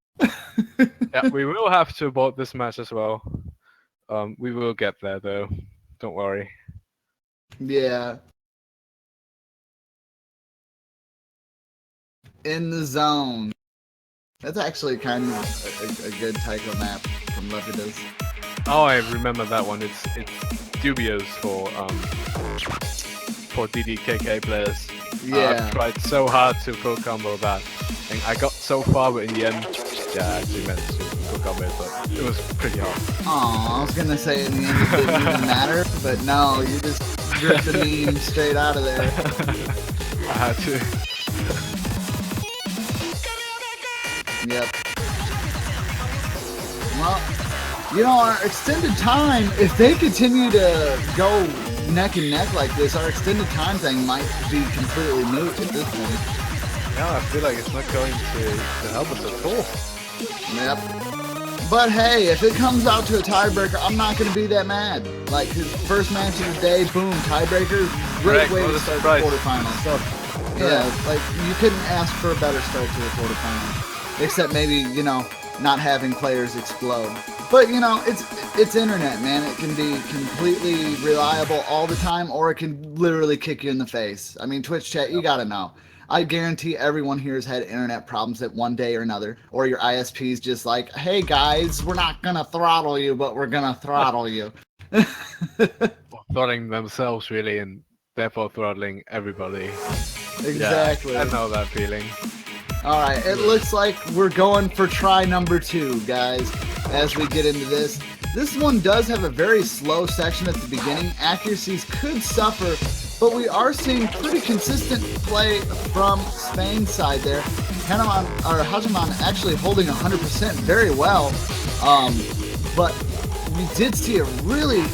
Yeah, we will have to abort this match as well. We will get there though. Don't worry. Yeah. In the zone. That's actually kind of a good Tycho map from Levidas. Oh, I remember that one. It's dubious for DDKK players. Yeah. I've tried so hard to full combo that, and I got so far, but in the end, yeah, I actually managed to full combo it, but it was pretty hard. Aw, I was gonna say in the end it didn't even matter, but no, you just ripped the meme straight out of there. I had to. Yep. Well, you know, our extended time, if they continue to go neck and neck like this, our extended time thing might be completely moot at this point. Yeah, I feel like it's not going to help us at all. Yep. But hey, if it comes out to a tiebreaker, I'm not going to be that mad. Like, his first match of the day, boom, tiebreaker, great way to start the quarterfinals. So, yeah, like, you couldn't ask for a better start to the quarterfinals. Except maybe, you know, not having players explode. But you know, it's internet, man. It can be completely reliable all the time, or it can literally kick you in the face. I mean, Twitch chat, you gotta know. I guarantee everyone here has had internet problems at one day or another, or your ISP's just like, hey guys, we're not gonna throttle you, but we're gonna throttle you. Throttling themselves really, and therefore throttling everybody. Exactly. Yeah, I know that feeling. All right, it looks like we're going for try number 2, guys, as we get into this. This one does have a very slow section at the beginning. Accuracies could suffer, but we are seeing pretty consistent play from Spain's side there. Hajaman actually holding 100% very well, but we did see a really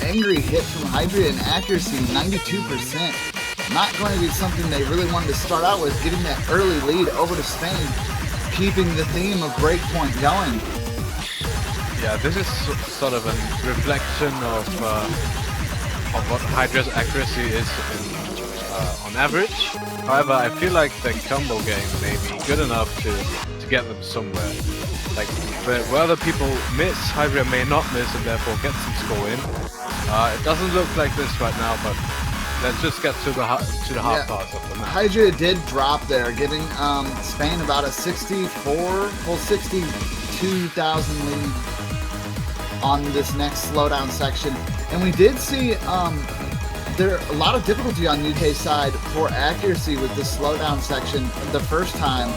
angry hit from Hydria in accuracy, 92%. Not going to be something they really wanted to start out with, getting that early lead over to Spain, keeping the theme of Breakpoint going. Yeah, this is sort of a reflection of what Hydra's accuracy is on average. However, I feel like the combo game may be good enough to get them somewhere. Like, where other people miss, Hydra may not miss and therefore get some score in. It doesn't look like this right now, but let's just get to the hard parts of the match. Hydra did drop there, giving Spain about a 62,000 lead on this next slowdown section. And we did see there a lot of difficulty on UK's side for accuracy with the slowdown section the first time.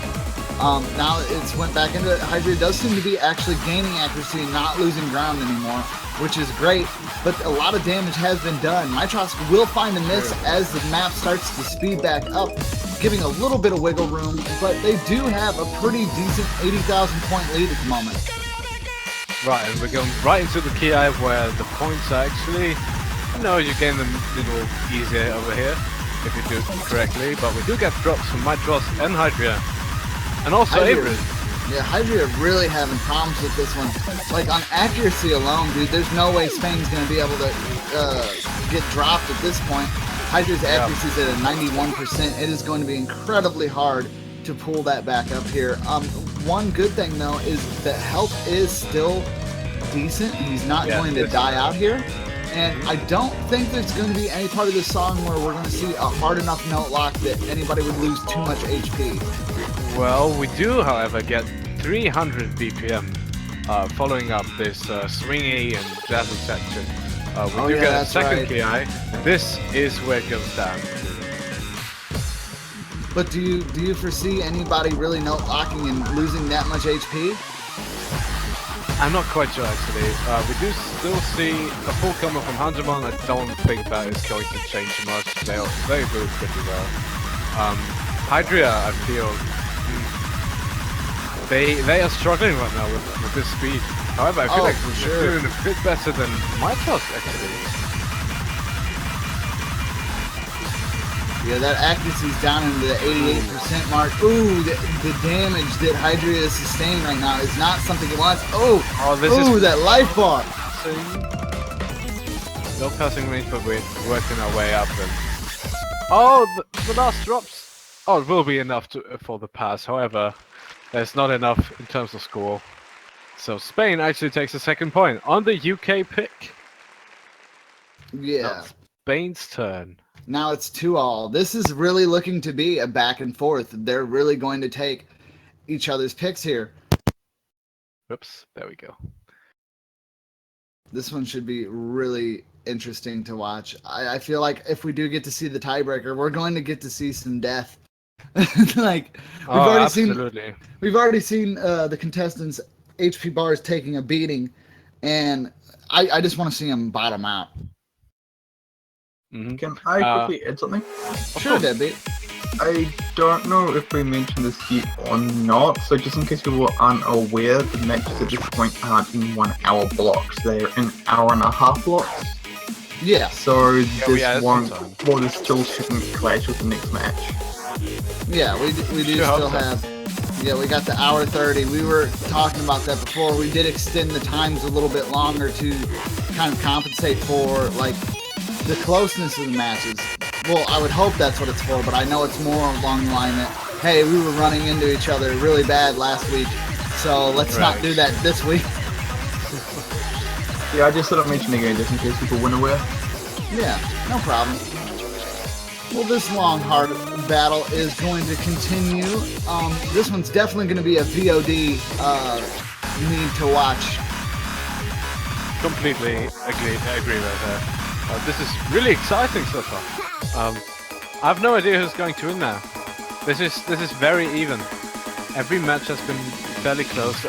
Now it's went back into it. Hydra does seem to be actually gaining accuracy and not losing ground anymore, which is great, but a lot of damage has been done. Mitrosk will find a miss as the map starts to speed back up, giving a little bit of wiggle room, but they do have a pretty decent 80,000 point lead at the moment. Right, and we're going right into the key eye where the points are actually, you gain them a little easier over here if you do it correctly, but we do get drops from Mitrosk and Hydria, and also Avery. Yeah, Hydria really having problems with this one. Like, on accuracy alone, dude, there's no way Spain's going to be able to get dropped at this point. Hydra's accuracy is at a 91%. It is going to be incredibly hard to pull that back up here. One good thing, though, is that health is still decent. He's not going to die out here. And I don't think there's going to be any part of this song where we're going to see a hard enough note lock that anybody would lose too much HP. Well, we do, however, get 300 BPM following up this swingy and jazzy section. We do get a second KI. This is where it goes down. But do you foresee anybody really note locking and losing that much HP? I'm not quite sure actually. We do still see a full combo from Hajaman. I don't think that is going to change much. They do pretty well. Hydria, I feel, they are struggling right now with this speed. However, I feel like they're doing a bit better than Mitrosk actually. Yeah, that accuracy's down into the 88% mark. Ooh, the damage that Hydria is sustaining right now is not something he wants. That life bar. No passing range, but we're working our way up. And the last drops. It will be enough for the pass. However, there's not enough in terms of score. So Spain actually takes the second point on the UK pick. Yeah. Now Spain's turn. Now it's 2-all. This is really looking to be a back and forth. They're really going to take each other's picks here. Whoops, there we go. This one should be really interesting to watch. I feel like if we do get to see the tiebreaker, we're going to get to see some death. We've already seen the contestants' HP bars taking a beating, and I just want to see them bottom out. Mm-hmm. Can I quickly add something? Sure, Deadbeat. I don't know if we mentioned this yet or not, so just in case people aren't aware, the matches at this point aren't in 1 hour blocks, they're in hour and a half blocks. Yeah. So this still shouldn't clash with the next match. Yeah, we do still have. Yeah, we got the hour 30. We were talking about that before. We did extend the times a little bit longer to kind of compensate for like the closeness of the matches. Well, I would hope that's what it's for, but I know it's more along the line that, hey, we were running into each other really bad last week, so let's not do that this week. Yeah, I just thought I'd mention again just in case people weren't aware. Yeah, no problem. Well, this long, hard battle is going to continue. This one's definitely going to be a VOD need to watch. Completely agree with her. This is really exciting so far. I have no idea who's going to win now. This is very even. Every match has been fairly close,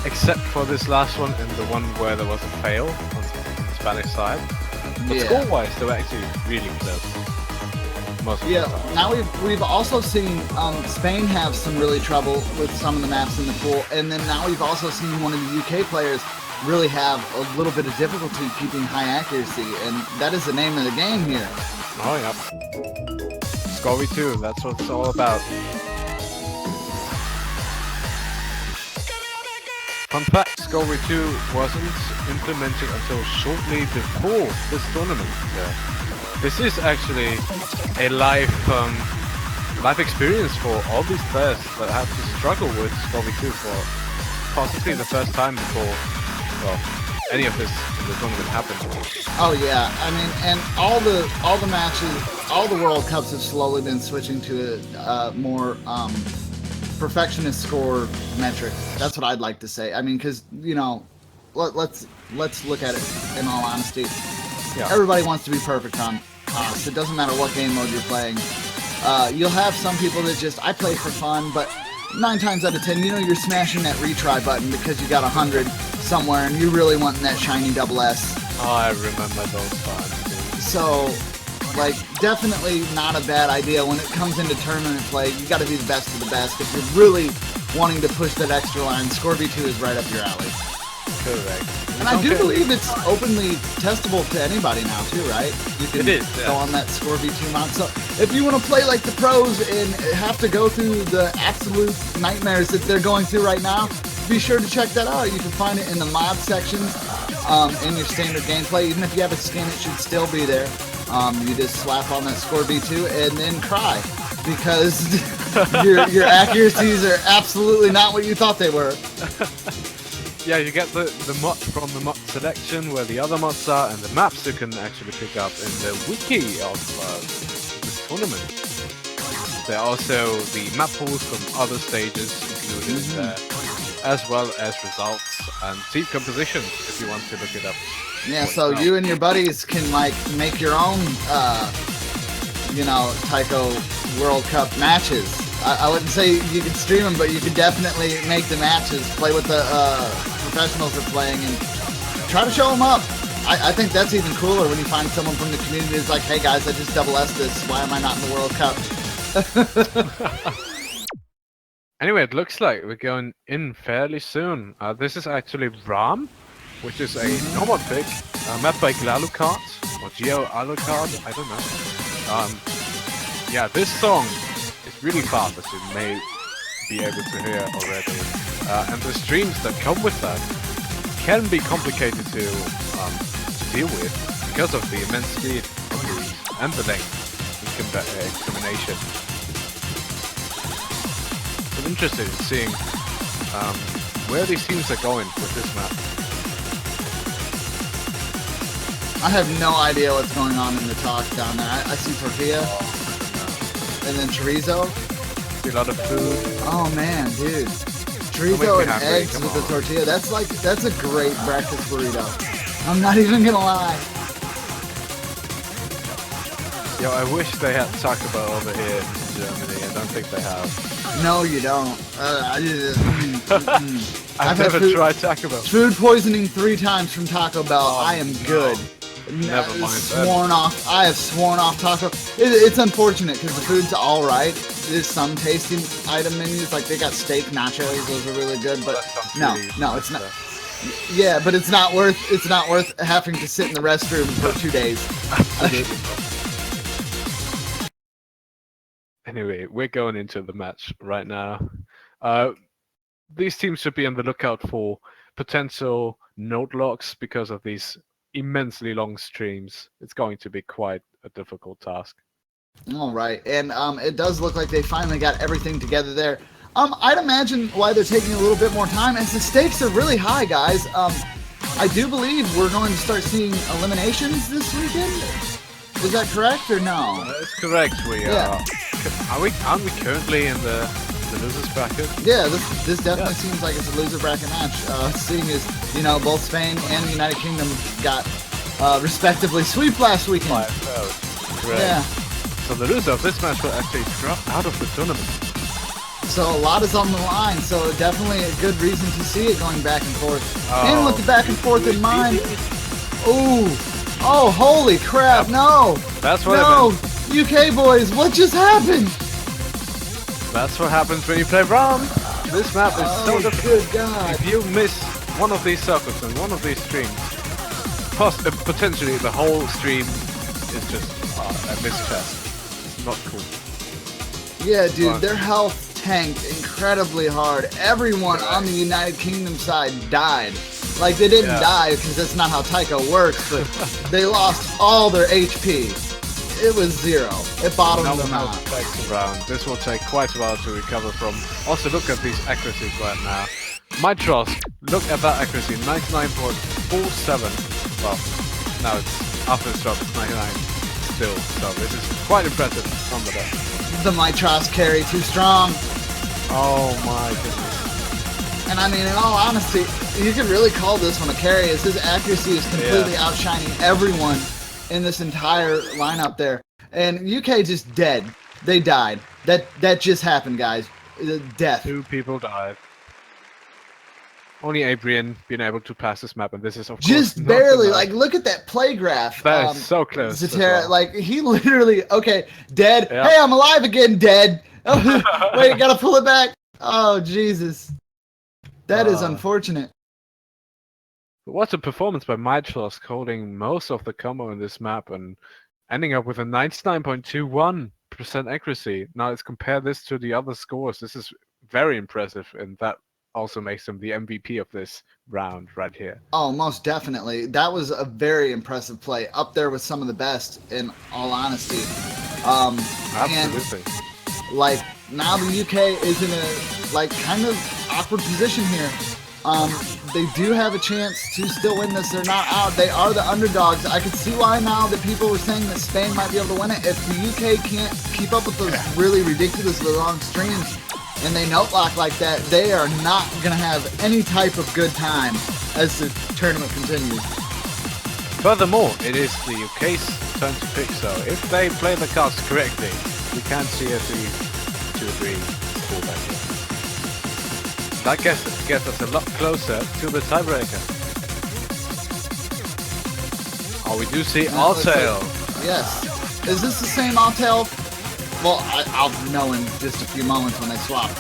except for this last one and the one where there was a fail on the Spanish side. But Yeah. score-wise, they were actually really close. Most of the Yeah, time. now we've also seen Spain have some really trouble with some of the maps in the pool, and then now we've also seen one of the UK players really have a little bit of difficulty keeping high accuracy, and that is the name of the game here. Oh, yeah. Score 2, that's what it's all about. Fun fact, Score 2 wasn't implemented until shortly before this tournament. This is actually a live experience for all these players that have to struggle with Score 2 for possibly the first time before, well, any of this in the tournament happened. Oh yeah, I mean, and all the matches, all the World Cups have slowly been switching to a more perfectionist score metric. That's what I'd like to say. I mean, because let's look at it in all honesty. Yeah. Everybody wants to be perfect on so it doesn't matter what game mode you're playing. You'll have some people that just, I play for fun, but 9 times out of 10, you're smashing that retry button because you got 100 somewhere and you're really wanting that shiny double S. Oh, I remember those times. So, like, definitely not a bad idea. When it comes into tournament play, you got to be the best of the best. If you're really wanting to push that extra line, Score V2 is right up your alley. Correct. And I do believe it's openly testable to anybody now, too, right? You can It is, yeah. go on that Score V2 mod. So if you want to play like the pros and have to go through the absolute nightmares that they're going through right now, be sure to check that out. You can find it in the mod sections in your standard gameplay. Even if you have a skin, it should still be there. You just slap on that Score V2 and then cry because your accuracies are absolutely not what you thought they were. Yeah, you get the mod from the mod selection where the other mods are and the maps you can actually pick up in the wiki of this tournament. There are also the map pools from other stages included there, as well as results and team compositions if you want to look it up. Yeah, so you and your buddies can like make your own, Taiko World Cup matches. I wouldn't say you can stream them, but you can definitely make the matches, play with the professionals that are playing, and try to show them up. I think that's even cooler when you find someone from the community who's like, hey guys, I just double S this, why am I not in the World Cup? Anyway, it looks like we're going in fairly soon. This is actually Ram, which is a nomad pick made by Alucard, or Geo Alucard, I don't know. Yeah, this song is really fast, as you may be able to hear already. And the streams that come with that can be complicated to deal with because of the immense speed of these and the length in combination. I'm interested in seeing where these teams are going with this map. I have no idea what's going on in the talk down there. I see tortilla, and then chorizo. See a lot of food. Oh man, dude. Don't Chorizo make me and hungry, eggs come with the on. tortilla. That's a great breakfast burrito. I'm not even gonna lie. Yo, I wish they had Taco Bell over here in Germany. I don't think they have. No, you don't. I've had never tried Taco Bell. Food poisoning 3 times from Taco Bell. Oh, I am good. Never mind I have sworn off Taco. It's unfortunate because the food's all right. There's some tasty item menus, like they got steak nachos. Those are really good, but That sounds no, really no, it's not. stuff. Yeah, but it's not worth having to sit in the restroom for 2 days. Absolutely. Anyway, we're going into the match right now. These teams should be on the lookout for potential node locks because of these immensely long streams. It's going to be quite a difficult task. All right, and it does look like they finally got everything together there. I'd imagine why they're taking a little bit more time, as the stakes are really high, guys. I do believe we're going to start seeing eliminations this weekend. Is that correct or no? That's correct. We aren't we currently in the losers bracket? Yeah, this definitely seems like it's a loser bracket match. Seeing as both Spain and the United Kingdom got respectively sweep last weekend. Correct. Yeah. So the loser of this match will actually drop out of the tournament. So a lot is on the line. So definitely a good reason to see it going back and forth. And with the back and forth in mind. Ooh. Oh, holy crap, no! That's what UK boys, what just happened? That's what happens when you play ROM. This map is so difficult. Good God. If you miss one of these circles and one of these streams, potentially the whole stream is just a mischance. Not cool. Yeah, dude, their health tanked incredibly hard. Everyone on the United Kingdom side died. Like, they didn't die because that's not how Taiko works, but they lost all their HP. It was 0. It bottomed them out. This will take quite a while to recover from. Also, look at these accuracies right now. Mitros, look at that accuracy, 99.47. Well, no, it's after the drop, it's 99 still. So this is quite impressive on the deck. The Mitros carry too strong. Oh my goodness. And I mean, in all honesty, you could really call this one a carry, as his accuracy is completely outshining everyone in this entire lineup there. And UK just dead. They died. That just happened, guys. Death. 2 people died. Only Adrian being able to pass this map, and this is of course just barely. Like, look at that play graph. That is so close. Zatara, like, he literally, dead. Yep. Hey, I'm alive again, dead. Wait, gotta pull it back. Oh, Jesus. That is unfortunate. What a performance by Mitros, holding most of the combo in this map and ending up with a 99.21% accuracy. Now let's compare this to the other scores. This is very impressive, and that also makes him the MVP of this round right here. Oh, most definitely. That was a very impressive play, up there with some of the best, in all honesty. Absolutely. And, like, now the UK is in a, like, kind of awkward position here. They do have a chance to still win this. They're not out. They are the underdogs. I can see why now that people were saying that Spain might be able to win it. If the UK can't keep up with those really ridiculously long streams and they note lock like that, they are not going to have any type of good time as the tournament continues. Furthermore, it is the UK's turn to pick, so if they play the cards correctly, we can see a 3-2-3 score back here. That gets us a lot closer to the tiebreaker. Oh, we do see Altail. Yes. Is this the same Altail? Well, I'll know in just a few moments when they swap.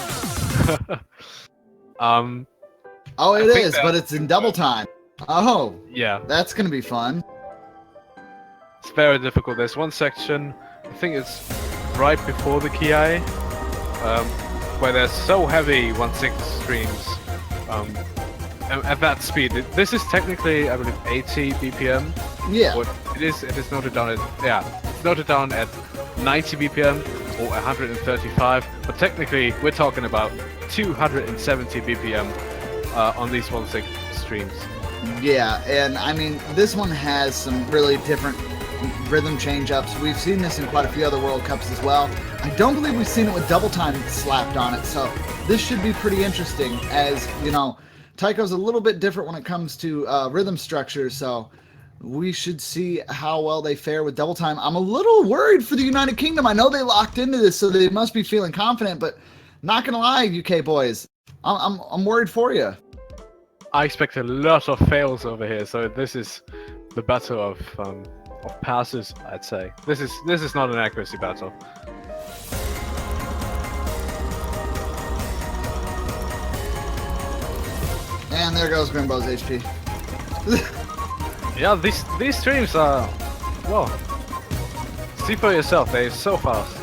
Oh, it is, but it's in double time. Oh. Yeah. That's going to be fun. It's very difficult. There's one section, I think it's right before the Ki, where they're so heavy 1/6 streams. At that speed, this is technically, I believe, 80 BPM. Yeah. But it is noted down at it's noted down at 90 BPM or 135. But technically, we're talking about 270 BPM on these 1/6 streams. Yeah, and I mean, this one has some really different rhythm change-ups. We've seen this in quite a few other World Cups as well. I don't believe we've seen it with double time slapped on it, so this should be pretty interesting, as, you know, Taiko's a little bit different when it comes to rhythm structure, so we should see how well they fare with double time. I'm a little worried for the United Kingdom. I know they locked into this, so they must be feeling confident, but not gonna lie, UK boys, I'm worried for you. I expect a lot of fails over here, so this is the battle of passes, I'd say. This is not an accuracy battle. And there goes Grimbo's HP. Yeah, these streams are, well, see for yourself, they're so fast.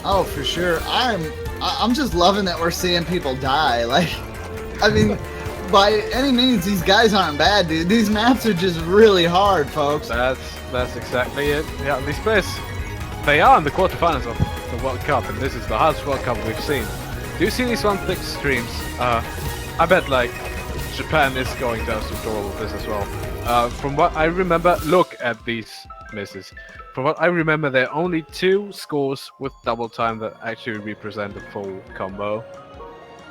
Oh, for sure. I'm just loving that we're seeing people die. Like, I mean, by any means, these guys aren't bad, dude. These maps are just really hard, folks. That's exactly it. Yeah, these players, they are in the quarterfinals of the World Cup, and this is the hardest World Cup we've seen. Do you see these 1-6 streams? I bet like Japan is going to have some trouble with this as well. From what I remember, look at these misses. From what I remember, there are only 2 scores with double time that actually represent the full combo.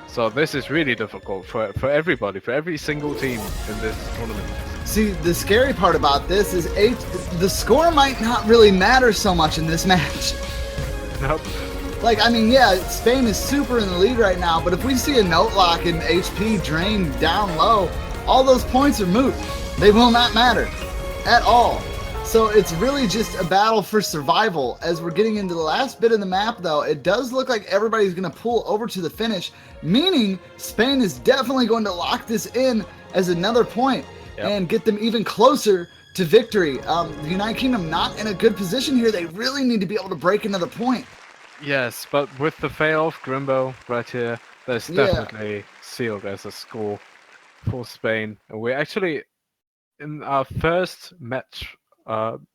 So this is really difficult for everybody, for every single team in this tournament. See, the scary part about this is the score might not really matter so much in this match. Nope. Like, I mean, yeah, Spain is super in the lead right now, but if we see a note lock and HP drain down low, all those points are moot. They will not matter at all. So it's really just a battle for survival. As we're getting into the last bit of the map, though, it does look like everybody's going to pull over to the finish, meaning Spain is definitely going to lock this in as another point and get them even closer to victory. The United Kingdom not in a good position here. They really need to be able to break another point. Yes, but with the fail of Grimbo right here, there's definitely sealed as a score for Spain. And we're actually in our first match point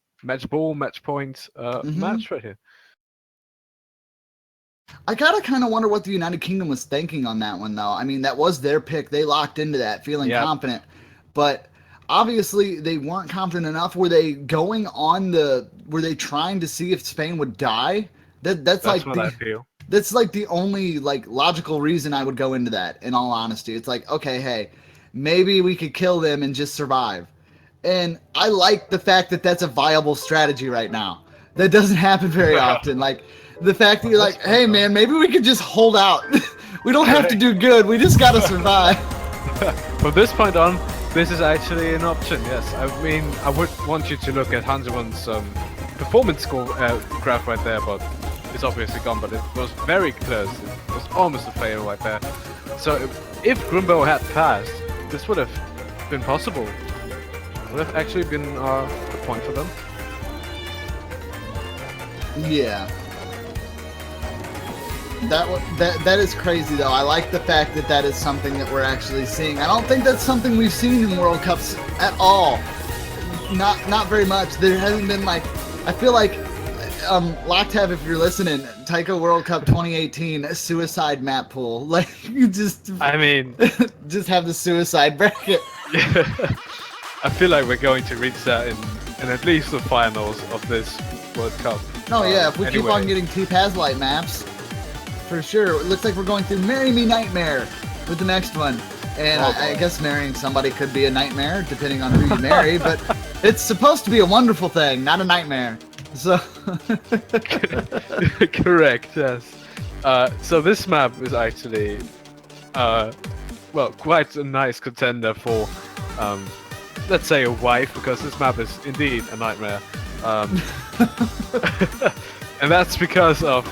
match right here. I gotta kind of wonder what the United Kingdom was thinking on that one, though. I mean, that was their pick. They locked into that, feeling confident. But obviously, they weren't confident enough. Were they going on were they trying to see if Spain would die? That's like what I feel. That's like the only like logical reason I would go into that, in all honesty. It's like, okay, hey, maybe we could kill them and just survive. And I like the fact that that's a viable strategy right now. That doesn't happen very often. Like, the fact that you're like, hey, man, maybe we could just hold out. We don't have to do good. We just got to survive. From this point on, this is actually an option, yes. I mean, I would want you to look at Hanseman's performance score graph right there, but it's obviously gone, but it was very close. It was almost a fail right there. So if Grimbo had passed, this would have been possible. It would have actually been a point for them. Yeah. That is crazy, though. I like the fact that that is something that we're actually seeing. I don't think that's something we've seen in World Cups at all. Not very much. There hasn't been like, I feel like Locktab, if you're listening, Taiko World Cup 2018 suicide map pool. Like, you just, I mean, just have the suicide bracket. I feel like we're going to reach that in at least the finals of this World Cup. Oh yeah, if we keep on getting T-Paz-Light maps, for sure. It looks like we're going through Marry Me Nightmare with the next one. And I guess marrying somebody could be a nightmare, depending on who you marry, but it's supposed to be a wonderful thing, not a nightmare. So correct, yes. So this map is actually, well, quite a nice contender for, let's say, a wife, because this map is indeed a nightmare. And that's because of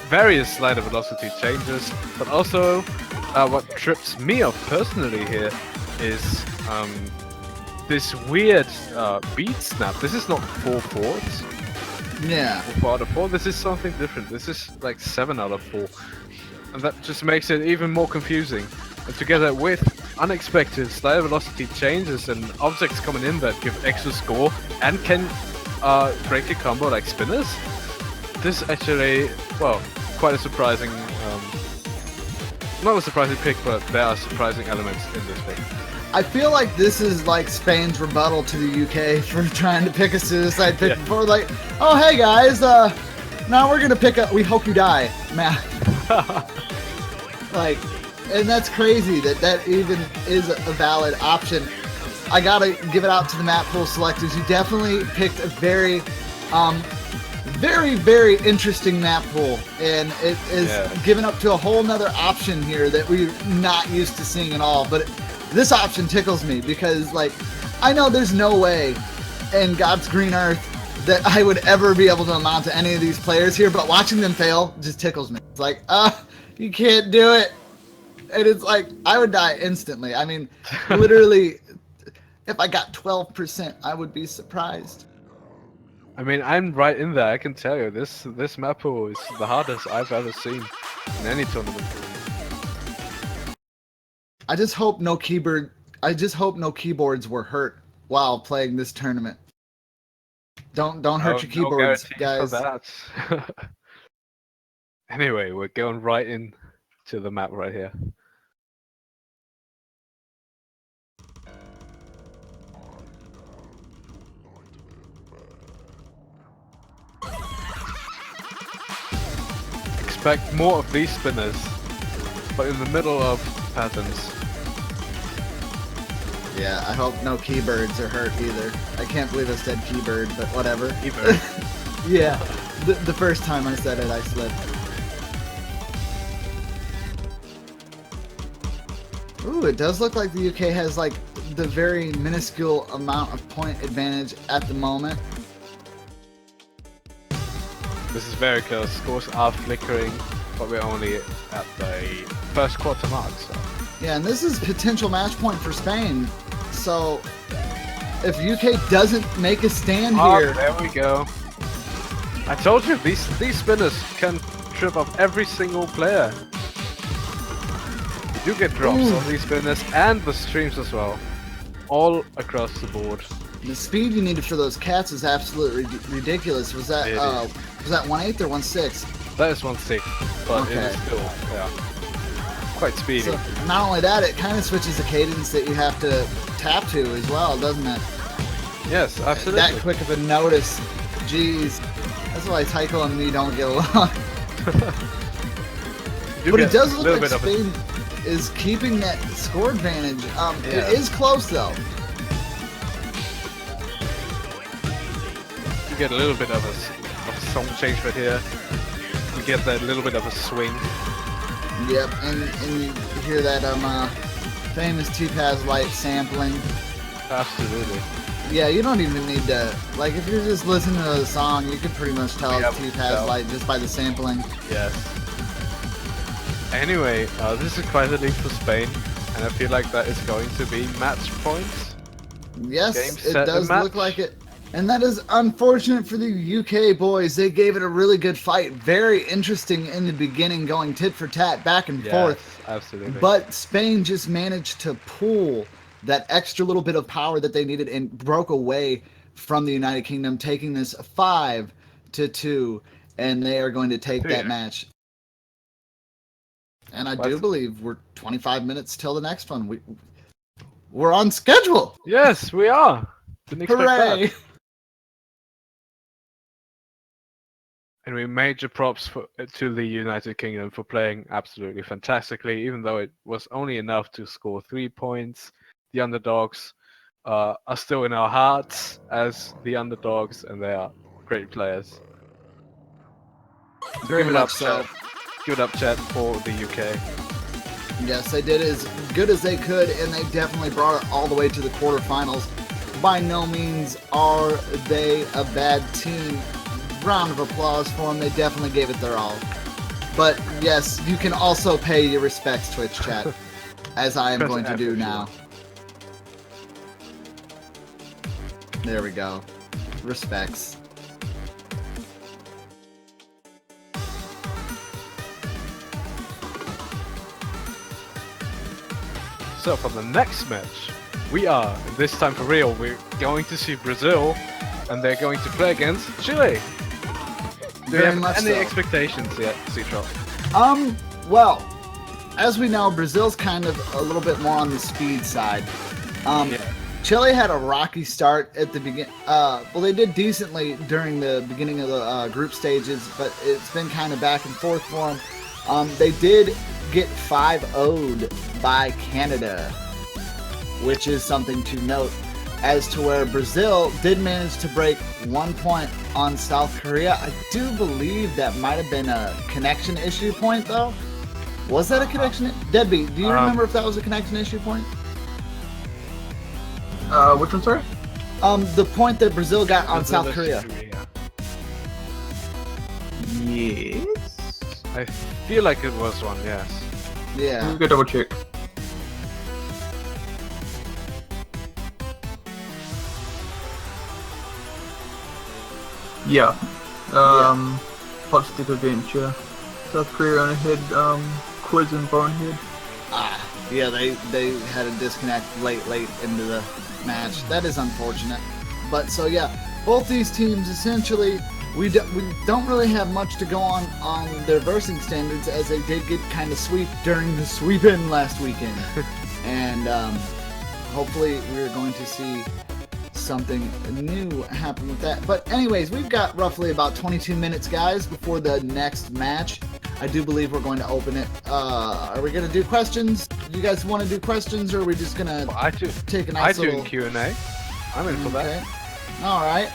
various slider velocity changes, but also what trips me off personally here is this weird beat snap. This is not 4 forwards. Yeah. 4 out of 4. This is something different. This is like 7 out of 4. And that just makes it even more confusing. And together with unexpected slider velocity changes and objects coming in that give extra score and can break a combo like spinners, this is actually, well, quite a surprising, not a surprising pick, but there are surprising elements in this pick. I feel like this is like Spain's rebuttal to the UK for trying to pick a suicide pick before, like, oh hey guys, now we're gonna pick a We Hope You Die map. Like, and that's crazy that even is a valid option. I gotta give it out to the map pool selectors. You definitely picked a very, very interesting map pool, and it is given up to a whole nother option here that we're not used to seeing at all. But this option tickles me because, like, I know there's no way in God's green earth that I would ever be able to amount to any of these players here, but watching them fail just tickles me. It's like, you can't do it. And it's like, I would die instantly. I mean, literally, if I got 12%, I would be surprised. I mean, I'm right in there. I can tell you, this map pool is the hardest I've ever seen in any tournament. I just hope no keyboards were hurt while playing this tournament. Don't hurt your keyboards, guys. For that. Anyway, we're going right into the map right here. Expect more of these spinners, but in the middle of patterns. Yeah, I hope no keybirds are hurt either. I can't believe I said keybird, but whatever. Keybird. Yeah, the first time I said it, I slipped. Ooh, it does look like the UK has like the very minuscule amount of point advantage at the moment. This is very close. Scores are flickering, but we're only at the first quarter mark. So. Yeah, and this is potential match point for Spain. So if UK doesn't make a stand here, there we go. I told you these spinners can trip up every single player. You do get drops on these spinners and the streams as well, all across the board. the speed you needed for those cats is absolutely ridiculous. Was that 1/8 or 1/6? That is 1/6, but it is still quite speedy. So not only that, it kind of switches the cadence that you have to tap to as well, doesn't it? Yes, absolutely. That quick of a notice. Jeez. That's why Tycho and me don't get along. But it does look like Spain is keeping that score advantage. It is close though. You get a little bit of a song change right here. You get that little bit of a swing. Yep, and you hear that famous T-Paz Light sampling. Absolutely. Yeah, you don't even need to, like, if you're just listening to the song, you can pretty much tell it's T-Paz Light just by the sampling. Yes. Anyway, this is quite a lead for Spain, and I feel like that is going to be match points. Yes, Game, it does look like it. And that is unfortunate for the UK boys. They gave it a really good fight. Very interesting in the beginning, going tit for tat, back and forth. Absolutely. But Spain just managed to pull that extra little bit of power that they needed and broke away from the United Kingdom, taking this 5-2, and they are going to take that match. And I do believe we're 25 minutes till the next one. We're on schedule. Yes, we are. Didn't expect Hooray! that. Anyway, major props to the United Kingdom for playing absolutely fantastically, even though it was only enough to score 3 points. The underdogs are still in our hearts as the underdogs, and they are great players. Very much so. Give it up, chat, for the UK. Yes, they did as good as they could, and they definitely brought it all the way to the quarterfinals. By no means are they a bad team. Round of applause for them. They definitely gave it their all. But yes, you can also pay your respects, Twitch chat, as I am going to do now. There we go. Respects. So for the next match, we are, this time for real, we're going to see Brazil, and they're going to play against Chile. Do you have any expectations yet, C-Trop? Well, as we know, Brazil's kind of a little bit more on the speed side. Chile had a rocky start at the beginning. Well, they did decently during the beginning of the group stages, but it's been kind of back and forth for them. They did get 5-0'd by Canada, which is something to note, as to where Brazil did manage to break 1 point on South Korea. I do believe that might have been a connection issue point, though. Was that a connection? Deadbeat, do you remember if that was a connection issue point? Which one, sorry? The point that Brazil got on South Korea. Yes. I feel like it was one, yes. Yeah. Let's go double check. Yeah. Hot Stick Adventure. South Korea on ahead, Quiz and Bonehead. Yeah, they had a disconnect late into the match. That is unfortunate. But so yeah, both these teams essentially we don't really have much to go on their versing standards, as they did get kind of sweep during the sweep-in last weekend. And hopefully we're going to see something new happen with that. But anyways, we've got roughly about 22 minutes, guys, before the next match. I do believe we're going to open it. Are we going to do questions? Do you guys want to do questions, or are we just going to take a nice little... I do Q&A. I'm in for that. All right.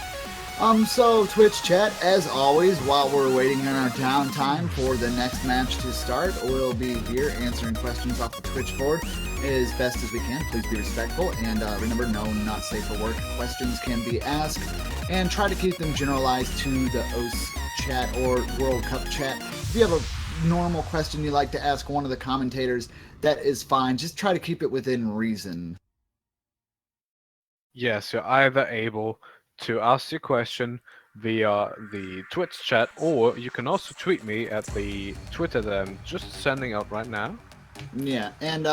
So Twitch chat, as always, while we're waiting in our downtime for the next match to start, we'll be here answering questions off the Twitch board as best as we can. Please be respectful, and remember, no, not safe for work questions can be asked, and try to keep them generalized to the OS chat or World Cup chat. If you have a normal question you'd like to ask one of the commentators, that is fine. Just try to keep it within reason. Yes, you're either able to ask your question via the Twitch chat, or you can also tweet me at the Twitter that I'm just sending out right now. Yeah, and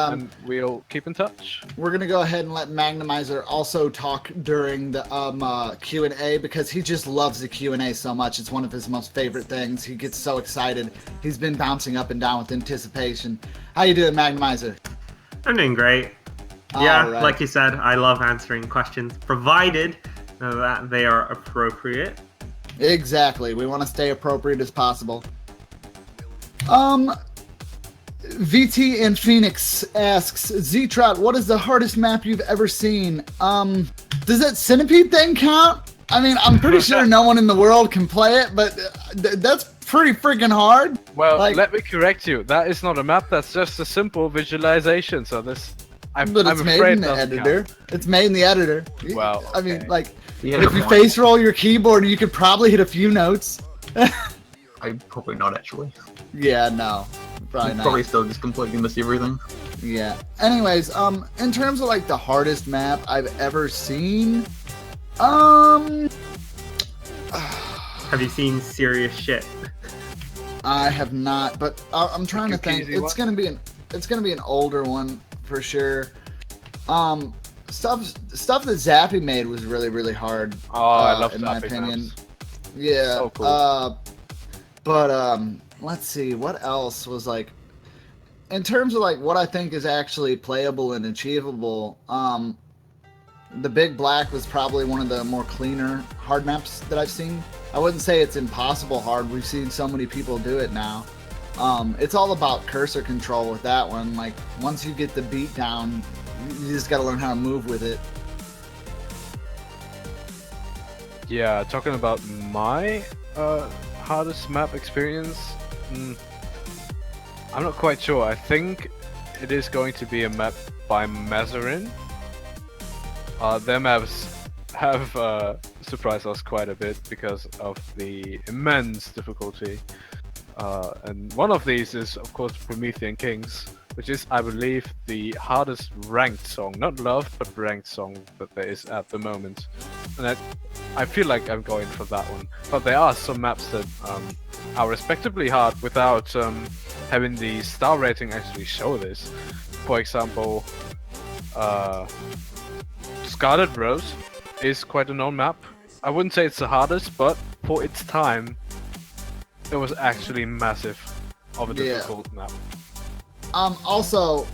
we'll keep in touch. We're gonna go ahead and let Magnemizer also talk during the Q&A, because he just loves the Q&A so much. It's one of his most favorite things. He gets so excited. He's been bouncing up and down with anticipation. How you doing, Magnemizer? I'm doing great. Yeah, right. Like you said, I love answering questions, provided that they are appropriate. Exactly. We want to stay appropriate as possible. VT and Phoenix asks, Z-Trot, what is the hardest map you've ever seen? Does that Centipede thing count? I mean, I'm pretty sure no one in the world can play it, but that's pretty freaking hard. Well, let me correct you. That is not a map. That's just a simple visualization. So this... But it's made in the editor. It's made in the editor. Well, I mean, like, if you face roll your keyboard, you could probably hit a few notes. Probably not, actually. Yeah, no. Probably not. Probably still just completely miss everything. Yeah. Anyways, in terms of, like, the hardest map I've ever seen, have you seen serious shit? I have not, but I'm trying to think. It's gonna be an older one. For sure. Stuff that Zappy made was really, really hard. Oh, I love in Zappy my opinion. maps. Yeah. So cool. But let's see, what else was, like, in terms of, like, what I think is actually playable and achievable, the Big Black was probably one of the more cleaner hard maps that I've seen. I wouldn't say it's impossible hard. We've seen so many people do it now. It's all about cursor control with that one. Like, once you get the beat down, you just gotta learn how to move with it. Yeah, talking about my hardest map experience, I'm not quite sure. I think it is going to be a map by Mazarin. Their maps have surprised us quite a bit because of the immense difficulty. And one of these is, of course, Promethean Kings, which is, I believe, the hardest ranked song. Not love, but ranked song that there is at the moment. And I feel like I'm going for that one. But there are some maps that are respectably hard without having the star rating actually show this. For example, Scarlet Rose is quite a known map. I wouldn't say it's the hardest, but for its time, it was actually massive of a difficult map. Also,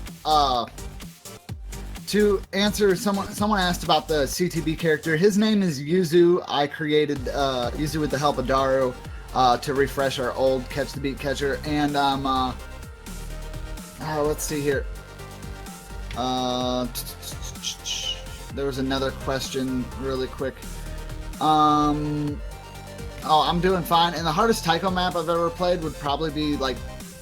to answer someone asked about the CTB character. His name is Yuzu. I created Yuzu with the help of Daru to refresh our old Catch the Beat catcher. And let's see here. There was another question really quick. Oh, I'm doing fine. And the hardest Taiko map I've ever played would probably be, like,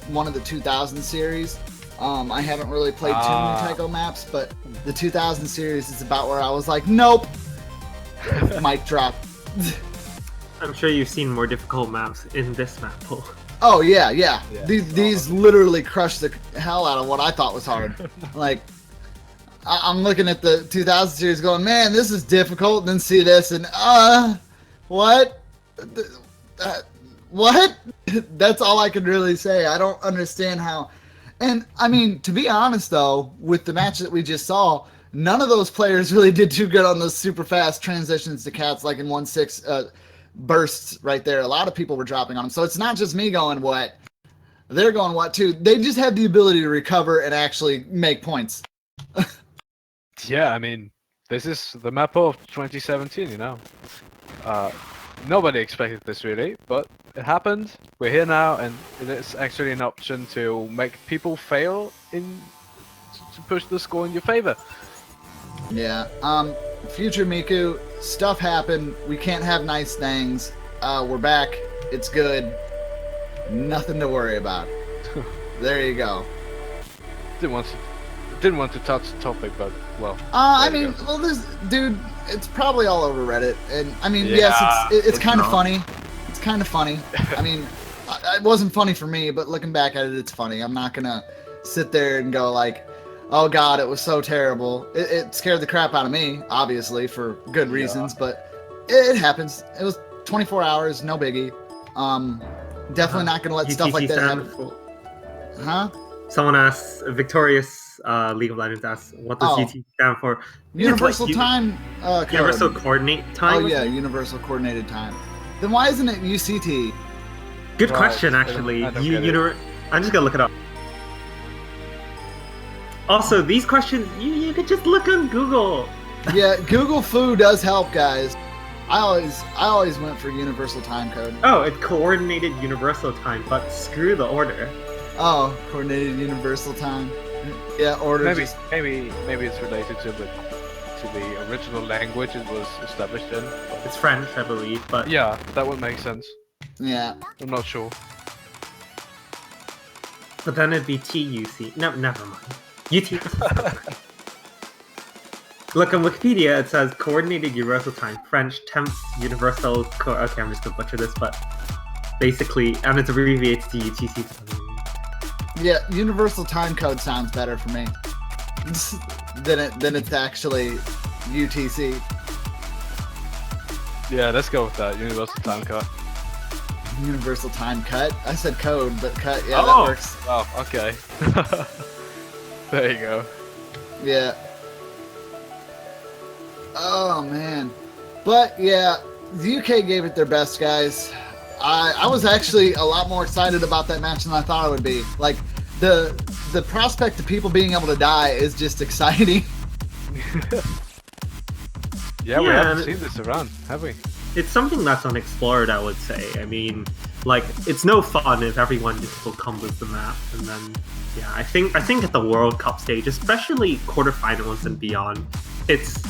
one of the 2000 series. I haven't really played too many Taiko maps, but the 2000 series is about where I was like, nope. Mic drop. I'm sure you've seen more difficult maps in this map pool. Oh, yeah. These literally crushed the hell out of what I thought was hard. Like, I'm looking at the 2000 series going, man, this is difficult. And then see this and, what? What? That's all I can really say. I don't understand how. And I mean, to be honest though, with the match that we just saw, none of those players really did too good on those super fast transitions to cats like in 1-6. bursts right there. A lot of people were dropping on him. So it's not just me going what. They're going what too. They just have the ability to recover and actually make points. Yeah, I mean, this is the map of 2017, you know. Nobody expected this really, but it happened. We're here now, and it is actually an option to make people fail to push the score in your favor. Yeah. Future Miku, stuff happened. We can't have nice things. We're back. It's good. Nothing to worry about. There you go. Didn't want to touch the topic, but well. I mean, well, this dude, it's probably all over Reddit, and I mean, yes, it's kind of funny. It's kind of funny. I mean, it wasn't funny for me, but looking back at it, it's funny. I'm not gonna sit there and go like, "Oh God, it was so terrible." It scared the crap out of me, obviously for good reasons, but it happens. It was 24 hours, no biggie. Definitely not gonna let stuff like that happen. Huh? Someone asked, Victorious League of Legends asks, what does UT stand for? Universal Time Code. Universal Coordinate Time? Oh yeah, Universal Coordinated Time. Then why isn't it UCT? Good question, actually. I'm just gonna look it up. Also, these questions, you could just look on Google. Yeah, Google Foo does help, guys. I always went for Universal Time Code. Oh, it's Coordinated Universal Time, but screw the order. Oh, Coordinated Universal Time. Yeah, order. Maybe it's related to the original language it was established in. It's French, I believe, but yeah, that would make sense. Yeah, I'm not sure. But then it'd be TUC. No, never mind. UT. Look on Wikipedia. It says Coordinated Universal Time, French Temps Universal. Okay, I'm just gonna butcher this, but basically, and it's abbreviated to UTC. Yeah, Universal Time Code sounds better for me than it's actually UTC. Yeah, let's go with that. Universal Time Code. Universal Time Cut? I said code, but cut. Yeah, that works. Oh, okay. There you go. Yeah. Oh, man. But, yeah, the UK gave it their best, guys. I was actually a lot more excited about that match than I thought it would be. Like, the prospect of people being able to die is just exciting. Yeah, we haven't seen this around, have we? It's something that's unexplored, I would say. I mean, like, it's no fun if everyone just full combos the map, and then, yeah, I think at the World Cup stage, especially quarterfinals and beyond, it's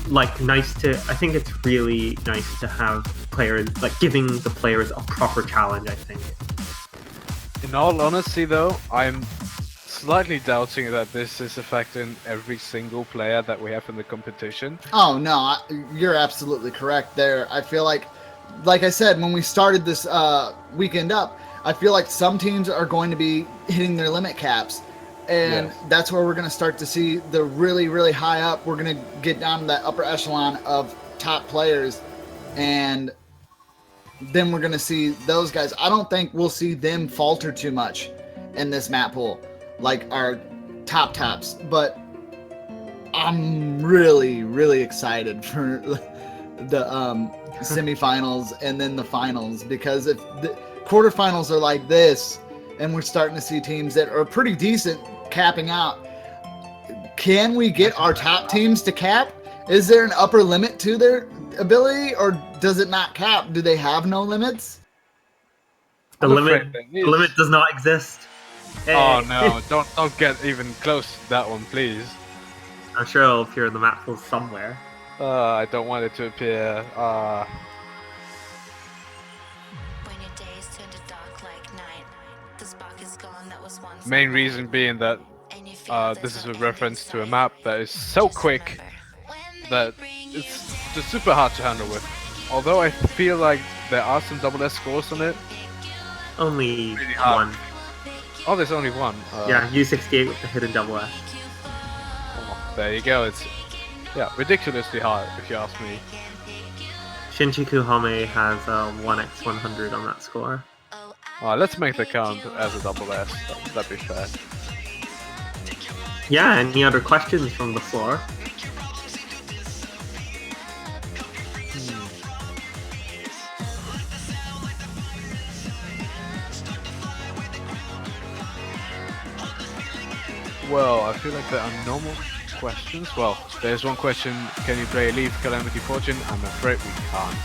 like nice to. I think it's really nice to have players like giving the players a proper challenge. I think. In all honesty, though, I'm slightly doubting that this is affecting every single player that we have in the competition. Oh no, you're absolutely correct there. I feel like I said when we started this weekend up, I feel like some teams are going to be hitting their limit caps. And that's where we're going to start to see the really, really high up. We're going to get down to that upper echelon of top players. And then we're going to see those guys. I don't think we'll see them falter too much in this map pool, like our tops. But I'm really, really excited for the semifinals and then the finals. Because if the quarterfinals are like this, and we're starting to see teams that are pretty decent capping out. Can we get our top teams to cap? Is there an upper limit to their ability, or does it not cap? Do they have no limits? The limit does not exist. Hey. Oh no! Don't get even close to that one, please. I'm sure it'll appear in the map pool somewhere. I don't want it to appear. Main reason being that this is a reference to a map that is so quick that it's just super hard to handle with. Although I feel like there are some double S scores on it. Only really one. Oh, there's only one. Yeah, U68 with the hidden double S. Oh, there you go. It's ridiculously hard if you ask me. Shinjuku Hame has 1x100 on that score. Let's make the count as a double S. That'd be fair. Yeah, any other questions from the floor? Well, I feel like there are no more questions. Well, there's one question. Can you play Leaf Calamity Fortune? I'm afraid we can't.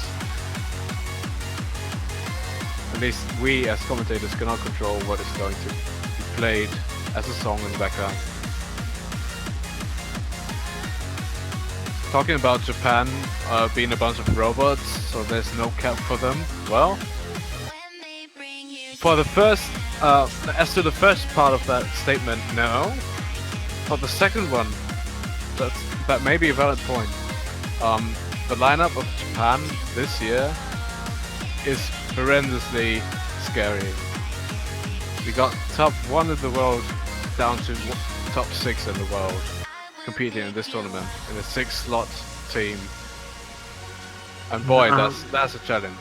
At least we as commentators cannot control what is going to be played as a song in the background. Talking about Japan being a bunch of robots, so there's no cap for them. Well, for the first, as to the first part of that statement, no. For the second one, that may be a valid point. The lineup of Japan this year is horrendously scary. We got top 1 in the world down to top 6 in the world competing in this tournament in a 6-slot team. And boy, that's a challenge.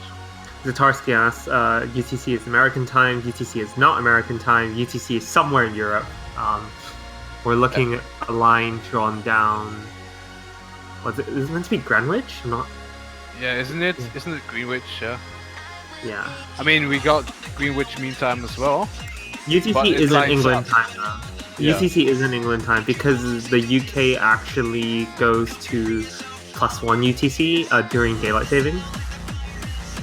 Zatarsky asks, UTC is American time, UTC is not American time, UTC is somewhere in Europe. We're looking at a line drawn down. Is it meant to be Greenwich? Not. Yeah, isn't it? Yeah. Isn't it Greenwich? Yeah. Yeah. I mean, we got Greenwich Mean Time as well. UTC isn't England time though. Yeah. UTC isn't England time because the UK actually goes to +1 UTC during daylight savings.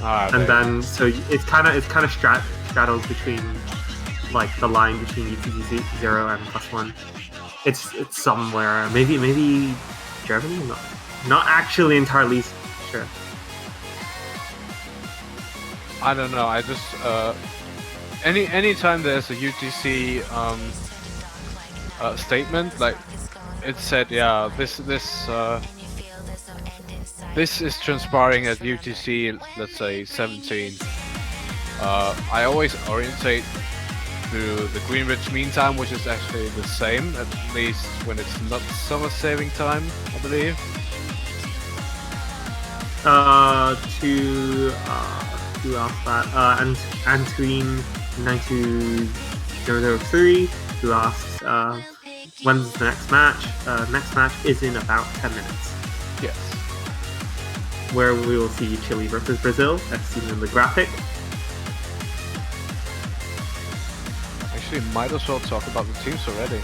And then so it's kind of straddles between like the line between UTC 0 and +1. It's somewhere maybe Germany, not actually entirely sure. I don't know. I just anytime there's a UTC statement, like it said, yeah, this is transpiring at UTC, let's say 17. I always orientate to the Greenwich Mean Time, which is actually the same, at least when it's not summer saving time, I believe. Who else that? And Antoine 92003, who asks, when's the next match? Next match is in about 10 minutes. Yes. Where we will see Chile versus Brazil, as seen in the graphic. Actually, might as well talk about the teams already.